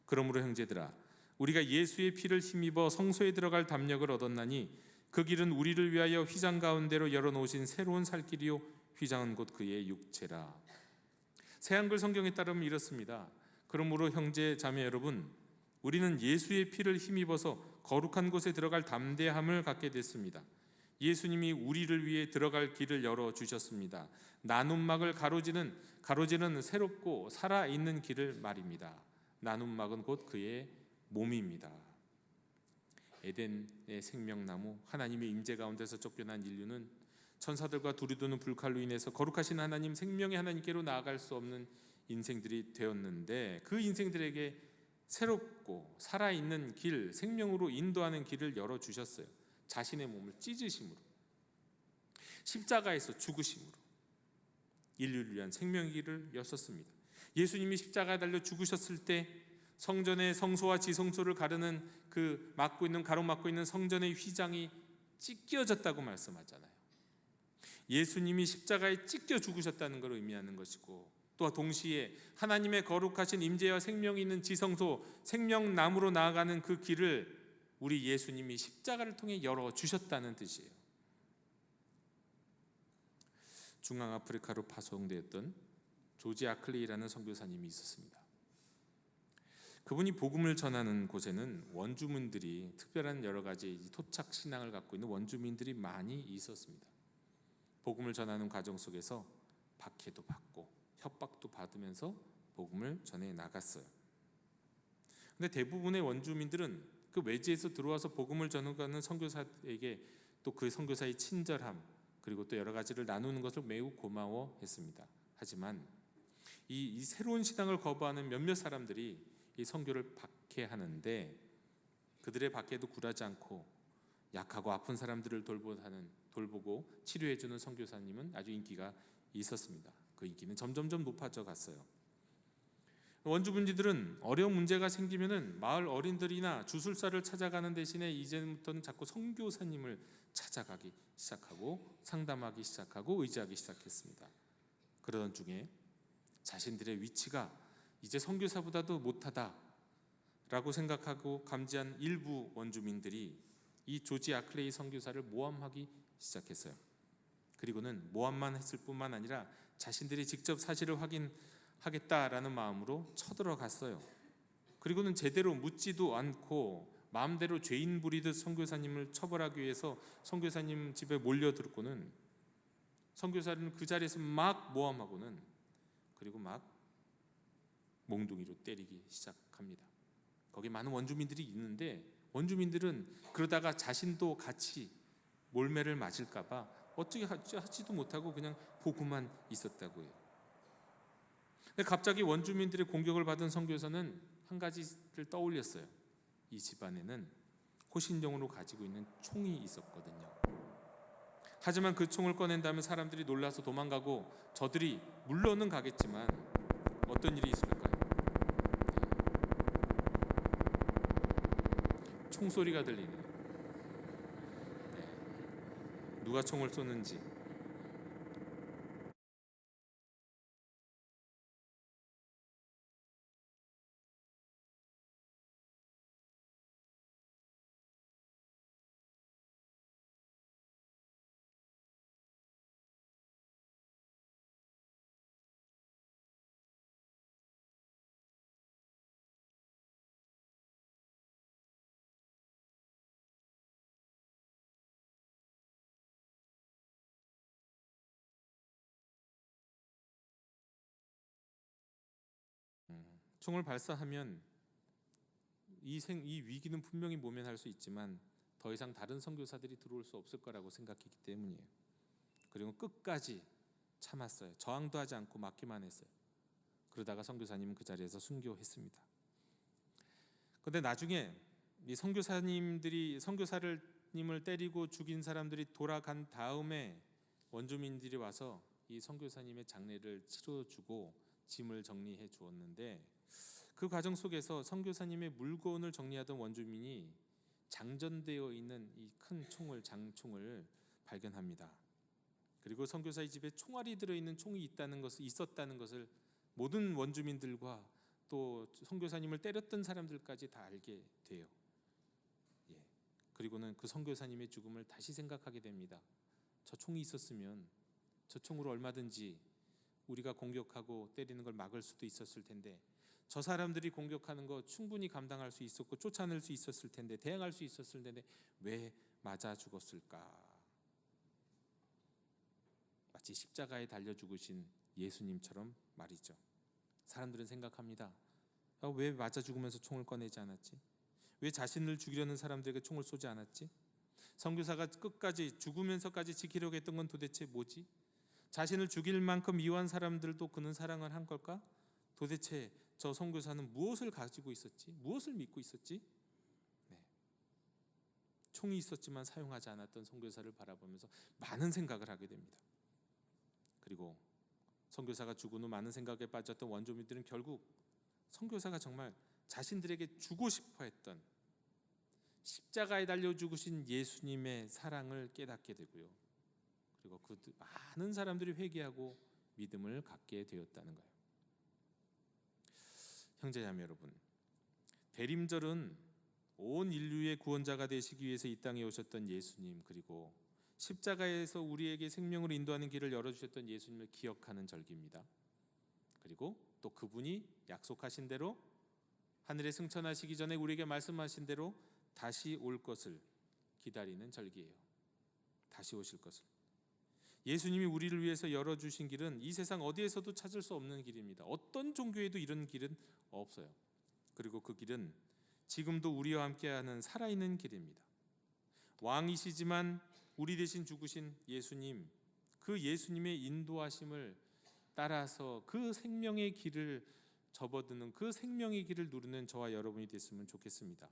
그러므로 형제들아 우리가 예수의 피를 힘입어 성소에 들어갈 담력을 얻었나니 그 길은 우리를 위하여 휘장 가운데로 열어놓으신 새로운 살 길이요 휘장은 곧 그의 육체라. 새한글 성경에 따르면 이렇습니다. 그러므로 형제 자매 여러분 우리는 예수의 피를 힘입어서 거룩한 곳에 들어갈 담대함을 갖게 됐습니다. 예수님이 우리를 위해 들어갈 길을 열어주셨습니다. 나눔막을 가로지는 새롭고 살아있는 길을 말입니다. 나눔막은 곧 그의 몸입니다. 에덴의 생명나무 하나님의 임재 가운데서 쫓겨난 인류는 천사들과 두리도는 불칼로 인해서 거룩하신 하나님 생명의 하나님께로 나아갈 수 없는 인생들이 되었는데 그 인생들에게 새롭고 살아있는 길, 생명으로 인도하는 길을 열어주셨어요. 자신의 몸을 찢으심으로 십자가에서 죽으심으로 인류를 위한 생명의 길을 여셨습니다. 예수님이 십자가에 달려 죽으셨을 때 성전의 성소와 지성소를 가르는 그 가로막고 있는 성전의 휘장이 찢겨졌다고 말씀하잖아요. 예수님이 십자가에 찢겨 죽으셨다는 걸 의미하는 것이고 또 동시에 하나님의 거룩하신 임재와 생명이 있는 지성소 생명나무로 나아가는 그 길을 우리 예수님이 십자가를 통해 열어주셨다는 뜻이에요. 중앙아프리카로 파송되었던 조지 아클레이라는 선교사님이 있었습니다. 그분이 복음을 전하는 곳에는 원주민들이 특별한 여러 가지 토착 신앙을 갖고 있는 원주민들이 많이 있었습니다. 복음을 전하는 과정 속에서 박해도 받고 협박도 받으면서 복음을 전해 나갔어요. 근데 대부분의 원주민들은 그 외지에서 들어와서 복음을 전하는 선교사에게 또 그 선교사의 친절함 그리고 또 여러 가지를 나누는 것을 매우 고마워했습니다. 하지만 이 새로운 신앙을 거부하는 몇몇 사람들이 이 선교를 박해하는데 그들의 박해도 굴하지 않고 약하고 아픈 사람들을 돌보고 치료해주는 선교사님은 아주 인기가 있었습니다. 그 인기는 점점점 높아져 갔어요. 원주민들은 어려운 문제가 생기면은 마을 어린들이나 주술사를 찾아가는 대신에 이제부터는 자꾸 선교사님을 찾아가기 시작하고 상담하기 시작하고 의지하기 시작했습니다. 그러던 중에 자신들의 위치가 이제 선교사보다도 못하다라고 생각하고 감지한 일부 원주민들이 이 조지 아클레이 선교사를 모함하기 시작했어요. 그리고는 모함만 했을 뿐만 아니라 자신들이 직접 사실을 확인하겠다라는 마음으로 쳐들어갔어요. 그리고는 제대로 묻지도 않고 마음대로 죄인 부리듯 선교사님을 처벌하기 위해서 선교사님 집에 몰려들고는 선교사는 그 자리에서 막 모함하고는 그리고 막 몽둥이로 때리기 시작합니다. 거기 많은 원주민들이 있는데 원주민들은 그러다가 자신도 같이 몰매를 맞을까봐 어떻게 하지도 못하고 그냥 보고만 있었다고요. 근데 갑자기 원주민들의 공격을 받은 선교사는 한 가지를 떠올렸어요. 이 집안에는 호신용으로 가지고 있는 총이 있었거든요. 하지만 그 총을 꺼낸 다음에 사람들이 놀라서 도망가고 저들이 물러는 가겠지만 어떤 일이 있을까요? 총소리가 들리네요. 누가 총을 쏘는지. 총을 발사하면 이 위기는 분명히 모면할 수 있지만 더 이상 다른 선교사들이 들어올 수 없을 거라고 생각했기 때문이에요. 그리고 끝까지 참았어요. 저항도 하지 않고 막기만 했어요. 그러다가 선교사님은 그 자리에서 순교했습니다. 그런데 나중에 이 선교사님을 때리고 죽인 사람들이 돌아간 다음에 원주민들이 와서 이 선교사님의 장례를 치러주고 짐을 정리해 주었는데, 그 과정 속에서 선교사님의 물건을 정리하던 원주민이 장전되어 있는 이 큰 장총을 발견합니다. 그리고 선교사의 집에 총알이 들어있는 총이 있었다는 것을 모든 원주민들과 또 선교사님을 때렸던 사람들까지 다 알게 돼요. 그리고는 그 선교사님의 죽음을 다시 생각하게 됩니다. 저 총이 있었으면 저 총으로 얼마든지 우리가 공격하고 때리는 걸 막을 수도 있었을 텐데, 저 사람들이 공격하는 거 충분히 감당할 수 있었고 쫓아낼 수 있었을 텐데, 대항할 수 있었을 텐데 왜 맞아 죽었을까? 마치 십자가에 달려 죽으신 예수님처럼 말이죠. 사람들은 생각합니다. 왜 맞아 죽으면서 총을 꺼내지 않았지? 왜 자신을 죽이려는 사람들에게 총을 쏘지 않았지? 선교사가 끝까지 죽으면서까지 지키려고 했던 건 도대체 뭐지? 자신을 죽일 만큼 미워한 사람들도 그는 사랑을 한 걸까? 도대체 저 선교사는 무엇을 가지고 있었지? 무엇을 믿고 있었지? 총이 있었지만 사용하지 않았던 선교사를 바라보면서 많은 생각을 하게 됩니다. 그리고 선교사가 죽은 후 많은 생각에 빠졌던 원주민들은 결국 선교사가 정말 자신들에게 주고 싶어 했던 십자가에 달려 죽으신 예수님의 사랑을 깨닫게 되고요. 그리고 그 많은 사람들이 회개하고 믿음을 갖게 되었다는 거예요. 형제자매 여러분, 대림절은 온 인류의 구원자가 되시기 위해서 이 땅에 오셨던 예수님, 그리고 십자가에서 우리에게 생명을 인도하는 길을 열어주셨던 예수님을 기억하는 절기입니다. 그리고 또 그분이 약속하신 대로 하늘에 승천하시기 전에 우리에게 말씀하신 대로 다시 올 것을 기다리는 절기예요. 다시 오실 것을. 예수님이 우리를 위해서 열어주신 길은 이 세상 어디에서도 찾을 수 없는 길입니다. 어떤 종교에도 이런 길은 없어요. 그리고 그 길은 지금도 우리와 함께하는 살아있는 길입니다. 왕이시지만 우리 대신 죽으신 예수님, 그 예수님의 인도하심을 따라서 그 생명의 길을 접어드는, 그 생명의 길을 누르는 저와 여러분이 됐으면 좋겠습니다.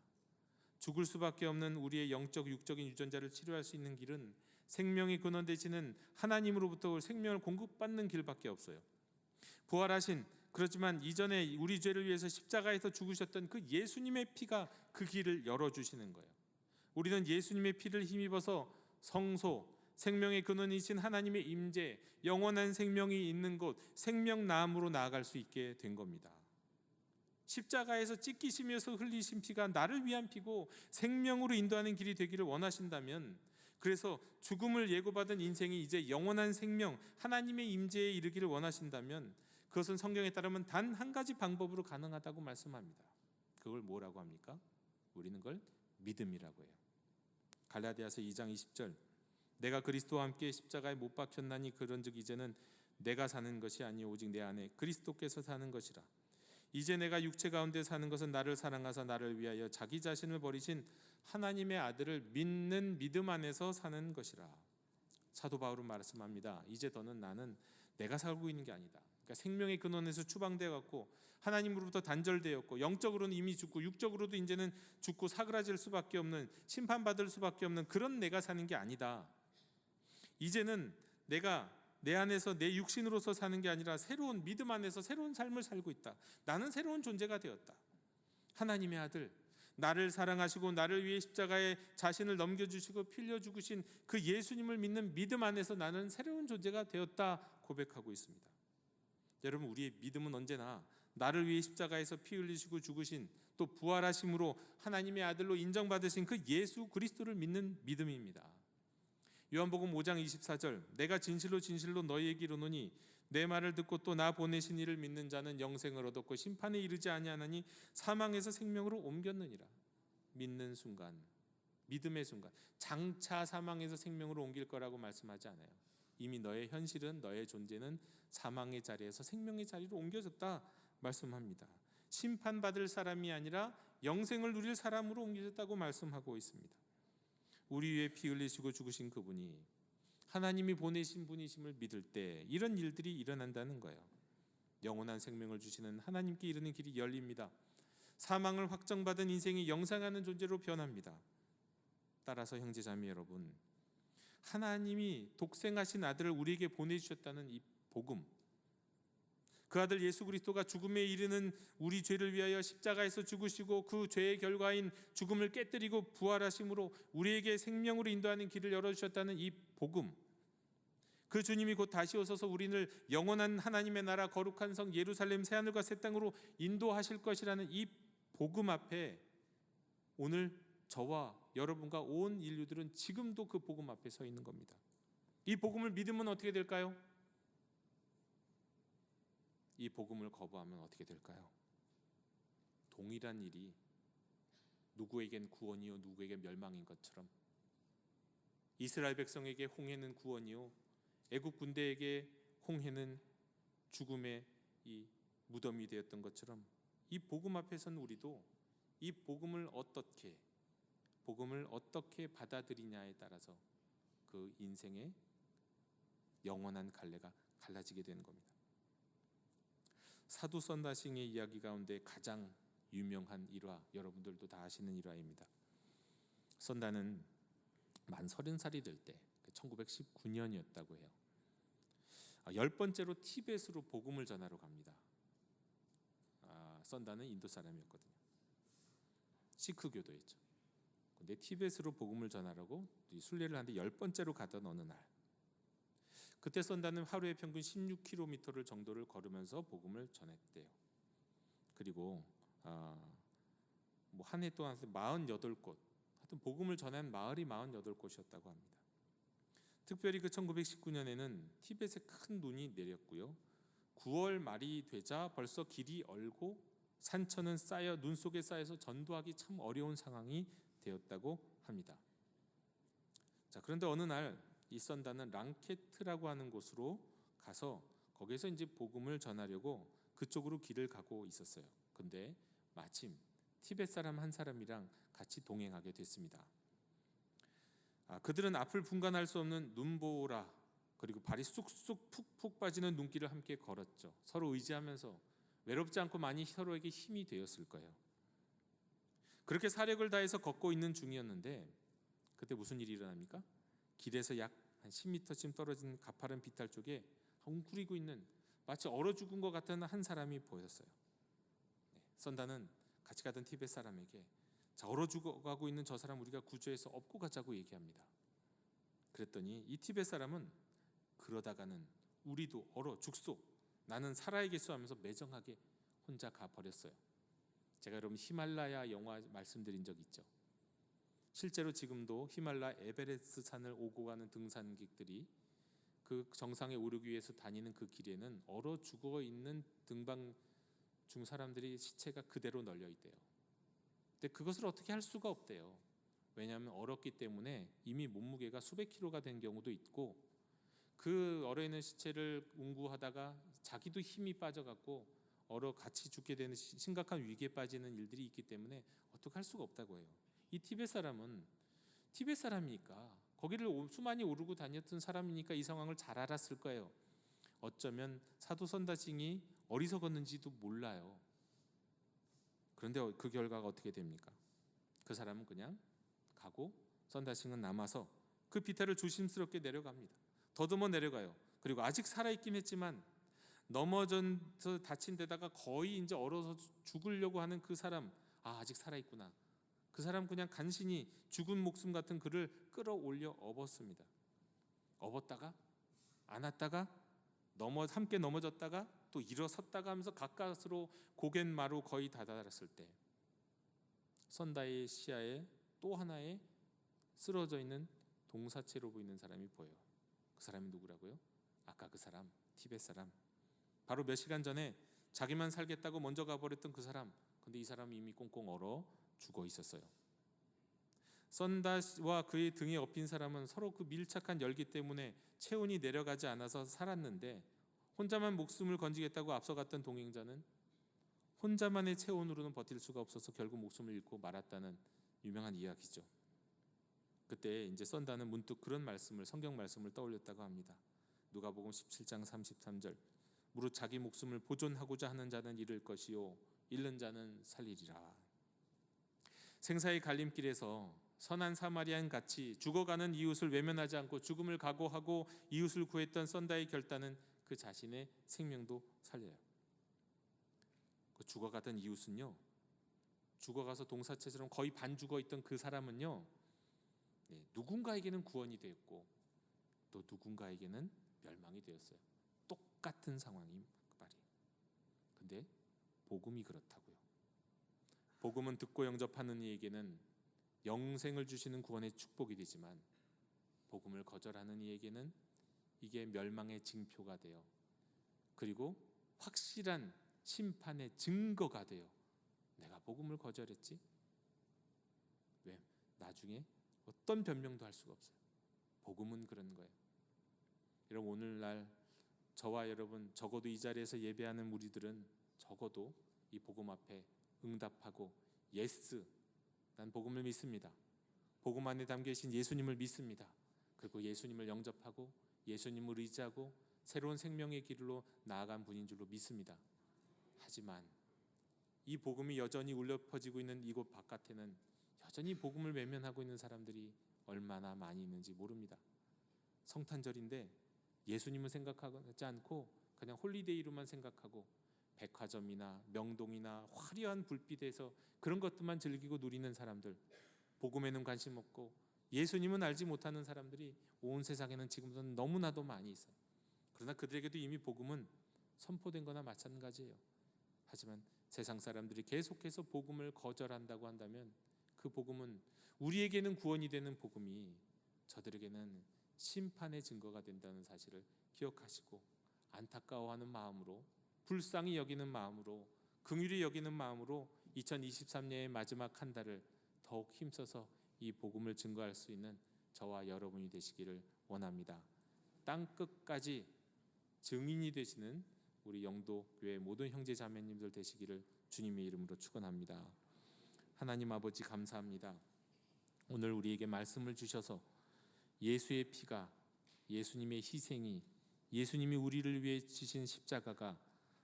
죽을 수밖에 없는 우리의 영적 육적인 유전자를 치료할 수 있는 길은 생명의 근원 되시는 하나님으로부터 생명을 공급받는 길밖에 없어요. 부활하신, 그렇지만 이전에 우리 죄를 위해서 십자가에서 죽으셨던 그 예수님의 피가 그 길을 열어주시는 거예요. 우리는 예수님의 피를 힘입어서 성소, 생명의 근원이신 하나님의 임재, 영원한 생명이 있는 곳, 생명나무로 나아갈 수 있게 된 겁니다. 십자가에서 찢기시면서 흘리신 피가 나를 위한 피고 생명으로 인도하는 길이 되기를 원하신다면, 그래서 죽음을 예고받은 인생이 이제 영원한 생명, 하나님의 임재에 이르기를 원하신다면, 그것은 성경에 따르면 단 한 가지 방법으로 가능하다고 말씀합니다. 그걸 뭐라고 합니까? 우리는 그걸 믿음이라고 해요. 갈라디아서 2장 20절, 내가 그리스도와 함께 십자가에 못 박혔나니 그런즉 이제는 내가 사는 것이 아니요 오직 내 안에 그리스도께서 사는 것이라. 이제 내가 육체 가운데 사는 것은 나를 사랑하사 나를 위하여 자기 자신을 버리신 하나님의 아들을 믿는 믿음 안에서 사는 것이라. 사도 바울은 말씀합니다. 이제 더는 나는 내가 살고 있는 게 아니다. 그러니까 생명의 근원에서 추방되어 갖고 하나님으로부터 단절되었고 영적으로는 이미 죽고 육적으로도 이제는 죽고 사그라질 수밖에 없는, 심판받을 수밖에 없는 그런 내가 사는 게 아니다. 이제는 내가 내 안에서 내 육신으로서 사는 게 아니라 새로운 믿음 안에서 새로운 삶을 살고 있다. 나는 새로운 존재가 되었다. 하나님의 아들, 나를 사랑하시고 나를 위해 십자가에 자신을 넘겨주시고 피 흘려 죽으신 그 예수님을 믿는 믿음 안에서 나는 새로운 존재가 되었다 고백하고 있습니다. 여러분, 우리의 믿음은 언제나 나를 위해 십자가에서 피 흘리시고 죽으신, 또 부활하심으로 하나님의 아들로 인정받으신 그 예수 그리스도를 믿는 믿음입니다. 요한복음 5장 24절, 내가 진실로 진실로 너희에게 이르노니 내 말을 듣고 또 나 보내신 이를 믿는 자는 영생을 얻었고 심판에 이르지 아니하나니 사망에서 생명으로 옮겼느니라. 믿는 순간, 믿음의 순간, 장차 사망에서 생명으로 옮길 거라고 말씀하지 않아요. 이미 너의 현실은, 너의 존재는 사망의 자리에서 생명의 자리로 옮겨졌다 말씀합니다. 심판받을 사람이 아니라 영생을 누릴 사람으로 옮겨졌다고 말씀하고 있습니다. 우리 위해 피 흘리시고 죽으신 그분이 하나님이 보내신 분이심을 믿을 때 이런 일들이 일어난다는 거예요. 영원한 생명을 주시는 하나님께 이르는 길이 열립니다. 사망을 확정받은 인생이 영생하는 존재로 변합니다. 따라서 형제자매 여러분, 하나님이 독생하신 아들을 우리에게 보내주셨다는 이 복음, 그 아들 예수 그리스도가 죽음에 이르는 우리 죄를 위하여 십자가에서 죽으시고 그 죄의 결과인 죽음을 깨뜨리고 부활하심으로 우리에게 생명으로 인도하는 길을 열어주셨다는 이 복음, 그 주님이 곧 다시 오셔서 우리를 영원한 하나님의 나라 거룩한 성 예루살렘 새하늘과 새 땅으로 인도하실 것이라는 이 복음 앞에 오늘 저와 여러분과 온 인류들은 지금도 그 복음 앞에 서 있는 겁니다. 이 복음을 믿으면 어떻게 될까요? 이 복음을 거부하면 어떻게 될까요? 동일한 일이 누구에겐 구원이요 누구에겐 멸망인 것처럼, 이스라엘 백성에게 홍해는 구원이요 애국 군대에게 홍해는 죽음의 이 무덤이 되었던 것처럼, 이 복음 앞에서는 우리도 이 복음을 어떻게 받아들이냐에 따라서 그 인생의 영원한 갈래가 갈라지게 되는 겁니다. 사도 선다싱의 이야기 가운데 가장 유명한 일화, 여러분들도 다 아시는 일화입니다. 선다는 만 30살이 될 때 1919년이었다고 해요. 10번째로 티벳으로 복음을 전하러 갑니다. 선다는 인도 사람이었거든요. 시크 교도였죠. 근데 티벳으로 복음을 전하라고 순례를 하는데 10번째로 가던 어느 날, 그때 선다는 하루에 평균 16km를 정도를 걸으면서 복음을 전했대요. 그리고 한 해 동안 48곳, 하여튼 복음을 전한 마을이 48곳이었다고 합니다. 특별히 그 1919년에는 티벳에 큰 눈이 내렸고요. 9월 말이 되자 벌써 길이 얼고 산천은 쌓여 눈 속에 쌓여서 전도하기 참 어려운 상황이 되었다고 합니다. 자, 그런데 어느 날 이 선다는 랑케트라고 하는 곳으로 가서 거기서 이제 복음을 전하려고 그쪽으로 길을 가고 있었어요. 근데 마침 티벳 사람 한 사람이랑 같이 동행하게 됐습니다. 그들은 앞을 분간할 수 없는 눈보라, 그리고 발이 쑥쑥 푹푹 빠지는 눈길을 함께 걸었죠. 서로 의지하면서 외롭지 않고 많이 서로에게 힘이 되었을 거예요. 그렇게 사력을 다해서 걷고 있는 중이었는데 그때 무슨 일이 일어납니까? 길에서 약 한 10m쯤 떨어진 가파른 비탈 쪽에 웅크리고 있는, 마치 얼어 죽은 것 같은 한 사람이 보였어요. 선다는 같이 가던 티벳 사람에게, 자, 얼어 죽어가고 있는 저 사람 우리가 구조해서 업고 가자고 얘기합니다. 그랬더니 이 티벳 사람은 그러다가는 우리도 얼어 죽소, 나는 살아야겠소 하면서 매정하게 혼자 가버렸어요. 제가 여러분 히말라야 영화 말씀드린 적 있죠. 실제로 지금도 히말라야 에베레스트 산을 오고 가는 등산객들이 그 정상에 오르기 위해서 다니는 그 길에는 얼어 죽어 있는 등반 중 사람들이 시체가 그대로 널려 있대요. 근데 그것을 어떻게 할 수가 없대요. 왜냐하면 얼었기 때문에 이미 몸무게가 수백 킬로가 된 경우도 있고, 그 얼어 있는 시체를 운구하다가 자기도 힘이 빠져갖고 얼어 같이 죽게 되는 심각한 위기에 빠지는 일들이 있기 때문에 어떻게 할 수가 없다고 해요. 이 티벳 사람은 티벳 사람이니까 거기를 수많이 오르고 다녔던 사람이니까 이 상황을 잘 알았을 거예요. 어쩌면 사도 선다싱이 어리석었는지도 몰라요. 그런데 그 결과가 어떻게 됩니까? 그 사람은 그냥 가고 선다싱은 남아서 그 비탈을 조심스럽게 내려갑니다. 더듬어 내려가요. 그리고 아직 살아있긴 했지만 넘어져서 다친 데다가 거의 이제 얼어서 죽으려고 하는 그 사람, 아직 살아있구나. 그 사람 그냥 간신히 죽은 목숨 같은 그를 끌어올려 업었습니다. 업었다가 안았다가 함께 넘어졌다가 또 일어섰다가 하면서 가까스로 고갯마루 거의 다다랐을 때 선다의 시야에 또 하나의 쓰러져 있는 동사체로 보이는 사람이 보여요. 그 사람이 누구라고요? 아까 그 사람, 티벳 사람. 바로 몇 시간 전에 자기만 살겠다고 먼저 가버렸던 그 사람. 근데 이 사람이 이미 꽁꽁 얼어 죽어 있었어요. 선다와 그의 등에 엎인 사람은 서로 그 밀착한 열기 때문에 체온이 내려가지 않아서 살았는데, 혼자만 목숨을 건지겠다고 앞서갔던 동행자는 혼자만의 체온으로는 버틸 수가 없어서 결국 목숨을 잃고 말았다는 유명한 이야기죠. 그때 이제 선다는 문득 그런 말씀을, 성경 말씀을 떠올렸다고 합니다. 누가복음 17장 33절. 무릇 자기 목숨을 보존하고자 하는 자는 잃을 것이요 잃는 자는 살리리라. 생사의 갈림길에서 선한 사마리아인 같이 죽어가는 이웃을 외면하지 않고 죽음을 각오하고 이웃을 구했던 선다의 결단은 그 자신의 생명도 살려요. 그 죽어가던 이웃은요, 죽어가서 동사체처럼 거의 반 죽어있던 그 사람은요, 누군가에게는 구원이 되었고 또 누군가에게는 멸망이 되었어요. 똑같은 상황인 그 말이에요. 근데 복음이 그렇다고요. 복음은 듣고 영접하는 이에게는 영생을 주시는 구원의 축복이 되지만, 복음을 거절하는 이에게는 이게 멸망의 징표가 돼요. 그리고 확실한 심판의 증거가 돼요. 내가 복음을 거절했지? 왜? 나중에 어떤 변명도 할 수가 없어요. 복음은 그런 거예요. 여러분, 오늘날 저와 여러분, 적어도 이 자리에서 예배하는 우리들은 적어도 이 복음 앞에 응답하고 예스, 난 복음을 믿습니다. 복음 안에 담겨있신 예수님을 믿습니다. 그리고 예수님을 영접하고 예수님을 의지하고 새로운 생명의 길로 나아간 분인 줄로 믿습니다. 하지만 이 복음이 여전히 울려 퍼지고 있는 이곳 바깥에는 여전히 복음을 외면하고 있는 사람들이 얼마나 많이 있는지 모릅니다. 성탄절인데 예수님을 생각하지 않고 그냥 홀리데이로만 생각하고 백화점이나 명동이나 화려한 불빛에서 그런 것들만 즐기고 누리는 사람들, 복음에는 관심 없고 예수님은 알지 못하는 사람들이 온 세상에는 지금도 너무나도 많이 있어요. 그러나 그들에게도 이미 복음은 선포된 거나 마찬가지예요. 하지만 세상 사람들이 계속해서 복음을 거절한다고 한다면 그 복음은, 우리에게는 구원이 되는 복음이 저들에게는 심판의 증거가 된다는 사실을 기억하시고 안타까워하는 마음으로, 불쌍히 여기는 마음으로, 긍휼히 여기는 마음으로 2023년의 마지막 한 달을 더욱 힘써서 이 복음을 증거할 수 있는 저와 여러분이 되시기를 원합니다. 땅 끝까지 증인이 되시는 우리 영도교회 모든 형제 자매님들 되시기를 주님의 이름으로 축원합니다. 하나님 아버지, 감사합니다. 오늘 우리에게 말씀을 주셔서 예수의 피가, 예수님의 희생이, 예수님이 우리를 위해 지신 십자가가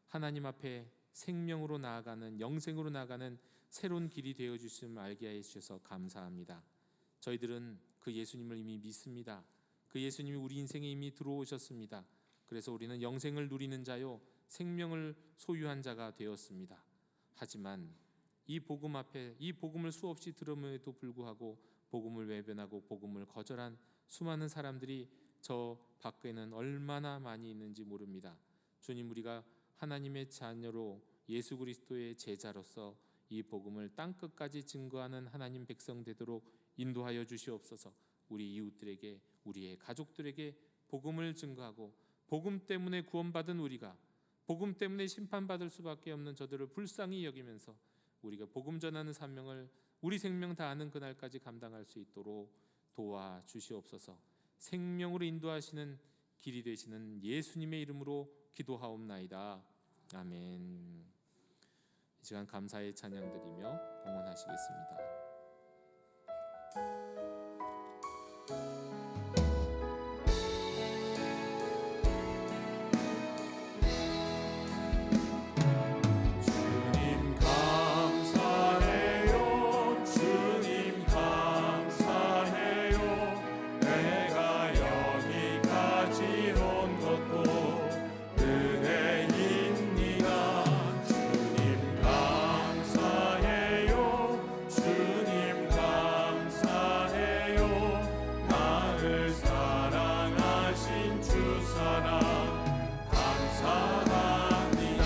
하나님 앞에 생명으로 나아가는, 영생으로 나아가는 새로운 길이 되어 주심을 알게 해 주셔서 감사합니다. 저희들은 그 예수님을 이미 믿습니다. 그 예수님이 우리 인생에 이미 들어오셨습니다. 그래서 우리는 영생을 누리는 자요 생명을 소유한 자가 되었습니다. 하지만 이 복음 앞에, 이 복음을 수없이 들음에도 불구하고 복음을 외면하고 복음을 거절한 수많은 사람들이 저 밖에는 얼마나 많이 있는지 모릅니다. 주님, 우리가 하나님의 자녀로 예수 그리스도의 제자로서 이 복음을 땅끝까지 증거하는 하나님 백성 되도록 인도하여 주시옵소서. 우리 이웃들에게, 우리의 가족들에게 복음을 증거하고 복음 때문에 구원받은 우리가 복음 때문에 심판받을 수밖에 없는 저들을 불쌍히 여기면서 우리가 복음 전하는 사명을 우리 생명 다하는 그날까지 감당할 수 있도록 도와주시옵소서. 생명으로 인도하시는 길이 되시는 예수님의 이름으로 기도하옵나이다. 아멘. 이 시간 감사의 찬양 드리며 봉헌하시겠습니다. 주님 감사해요. 주님 감사해요. 내가 여기까지 온 것도 은혜입니다. 주님 감사해요. 주님 감사해요. 나를 사랑하신 주 사랑 감사합니다.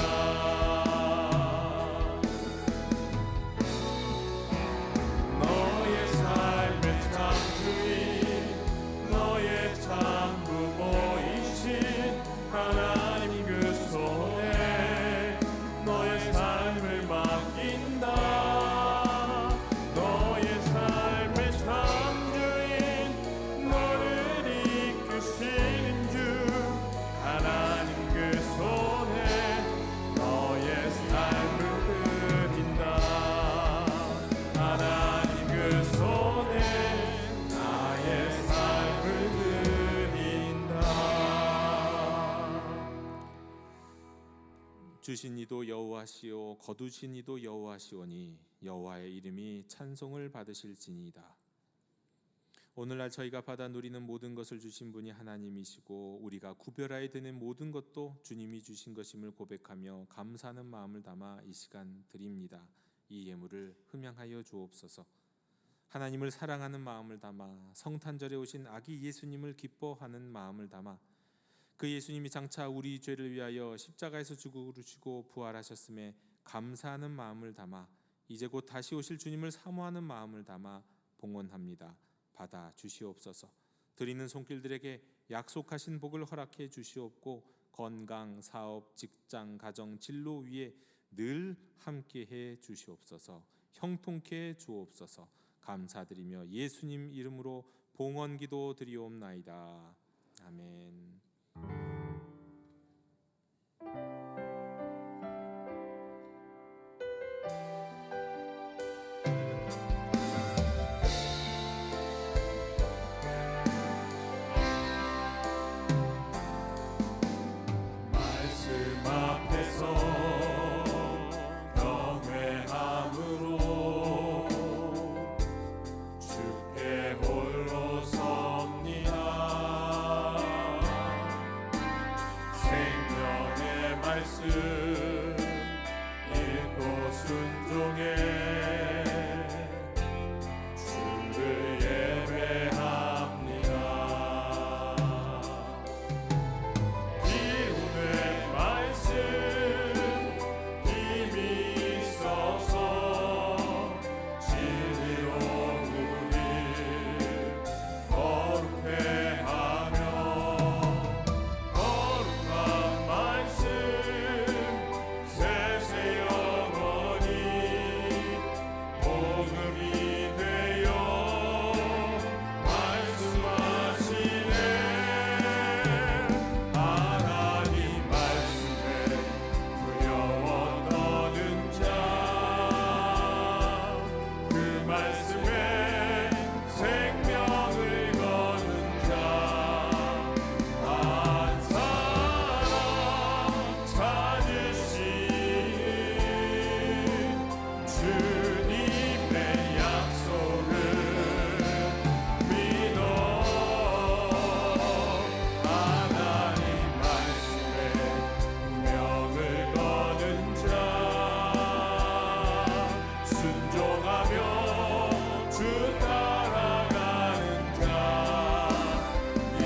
너의 삶의 창조인 너의 창부모이신 하나님 그 손에 너의 삶을 맡긴다. 너의 삶의 창조인 너를 이끄시는 주 하나님 그 손에 너의 삶을 드린다. 하나님 그 손에 나의 삶을 드린다. 주신 이도 여호와시오 거두신 이도 여호와시오니 여호와의 이름이 찬송을 받으실지니이다. 오늘날 저희가 받아 누리는 모든 것을 주신 분이 하나님이시고 우리가 구별하여 드는 모든 것도 주님이 주신 것임을 고백하며 감사하는 마음을 담아 이 시간 드립니다. 이 예물을 흠양하여 주옵소서. 하나님을 사랑하는 마음을 담아 성탄절에 오신 아기 예수님을 기뻐하는 마음을 담아 그 예수님이 장차 우리 죄를 위하여 십자가에서 죽으시고 부활하셨음에 감사하는 마음을 담아 이제 곧 다시 오실 주님을 사모하는 마음을 담아 봉헌합니다. 받아 주시옵소서. 드리는 손길들에게 약속하신 복을 허락해 주시옵고 건강, 사업, 직장, 가정, 진로 위에 늘 함께해 주시옵소서. 형통케 해 주옵소서. 감사드리며 예수님 이름으로 봉헌기도 드리옵나이다. 아멘. 말씀 앞에서 경외함으로 주께 홀로 섭니다. 생명의 말씀 읽고 순종해 주를 예배합니다. 기운의 말씀 힘이 있어서 진리로 우리 거룩해 하며 거룩한 말씀 세세 영원히 복음이 되어 말씀하시네. 하나님 말씀에 두려워 떠는 자 그 말씀에 생명을 거는 자 한 사람 찾으시니 주님의 약속을 믿어. 하나님 말씀에 명을 거는 자 순종하며 주 따라가는 자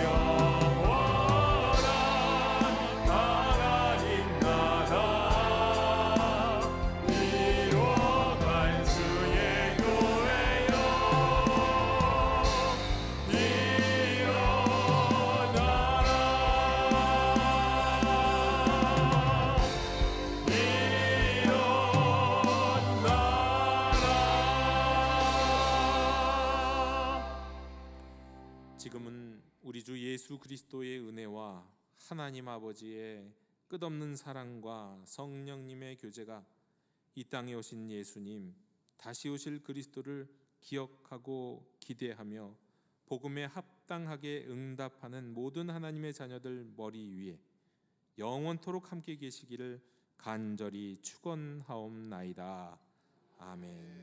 영원한 하나님 나라 이루어갈 주의 교회여 일어나라. 지금은 우리 주 예수 그리스도의 은혜와 하나님 아버지의 끝없는 사랑과 성령님의 교제가 이 땅에 오신 예수님, 다시 오실 그리스도를 기억하고 기대하며 복음에 합당하게 응답하는 모든 하나님의 자녀들 머리 위에 영원토록 함께 계시기를 간절히 축원하옵나이다. 아멘.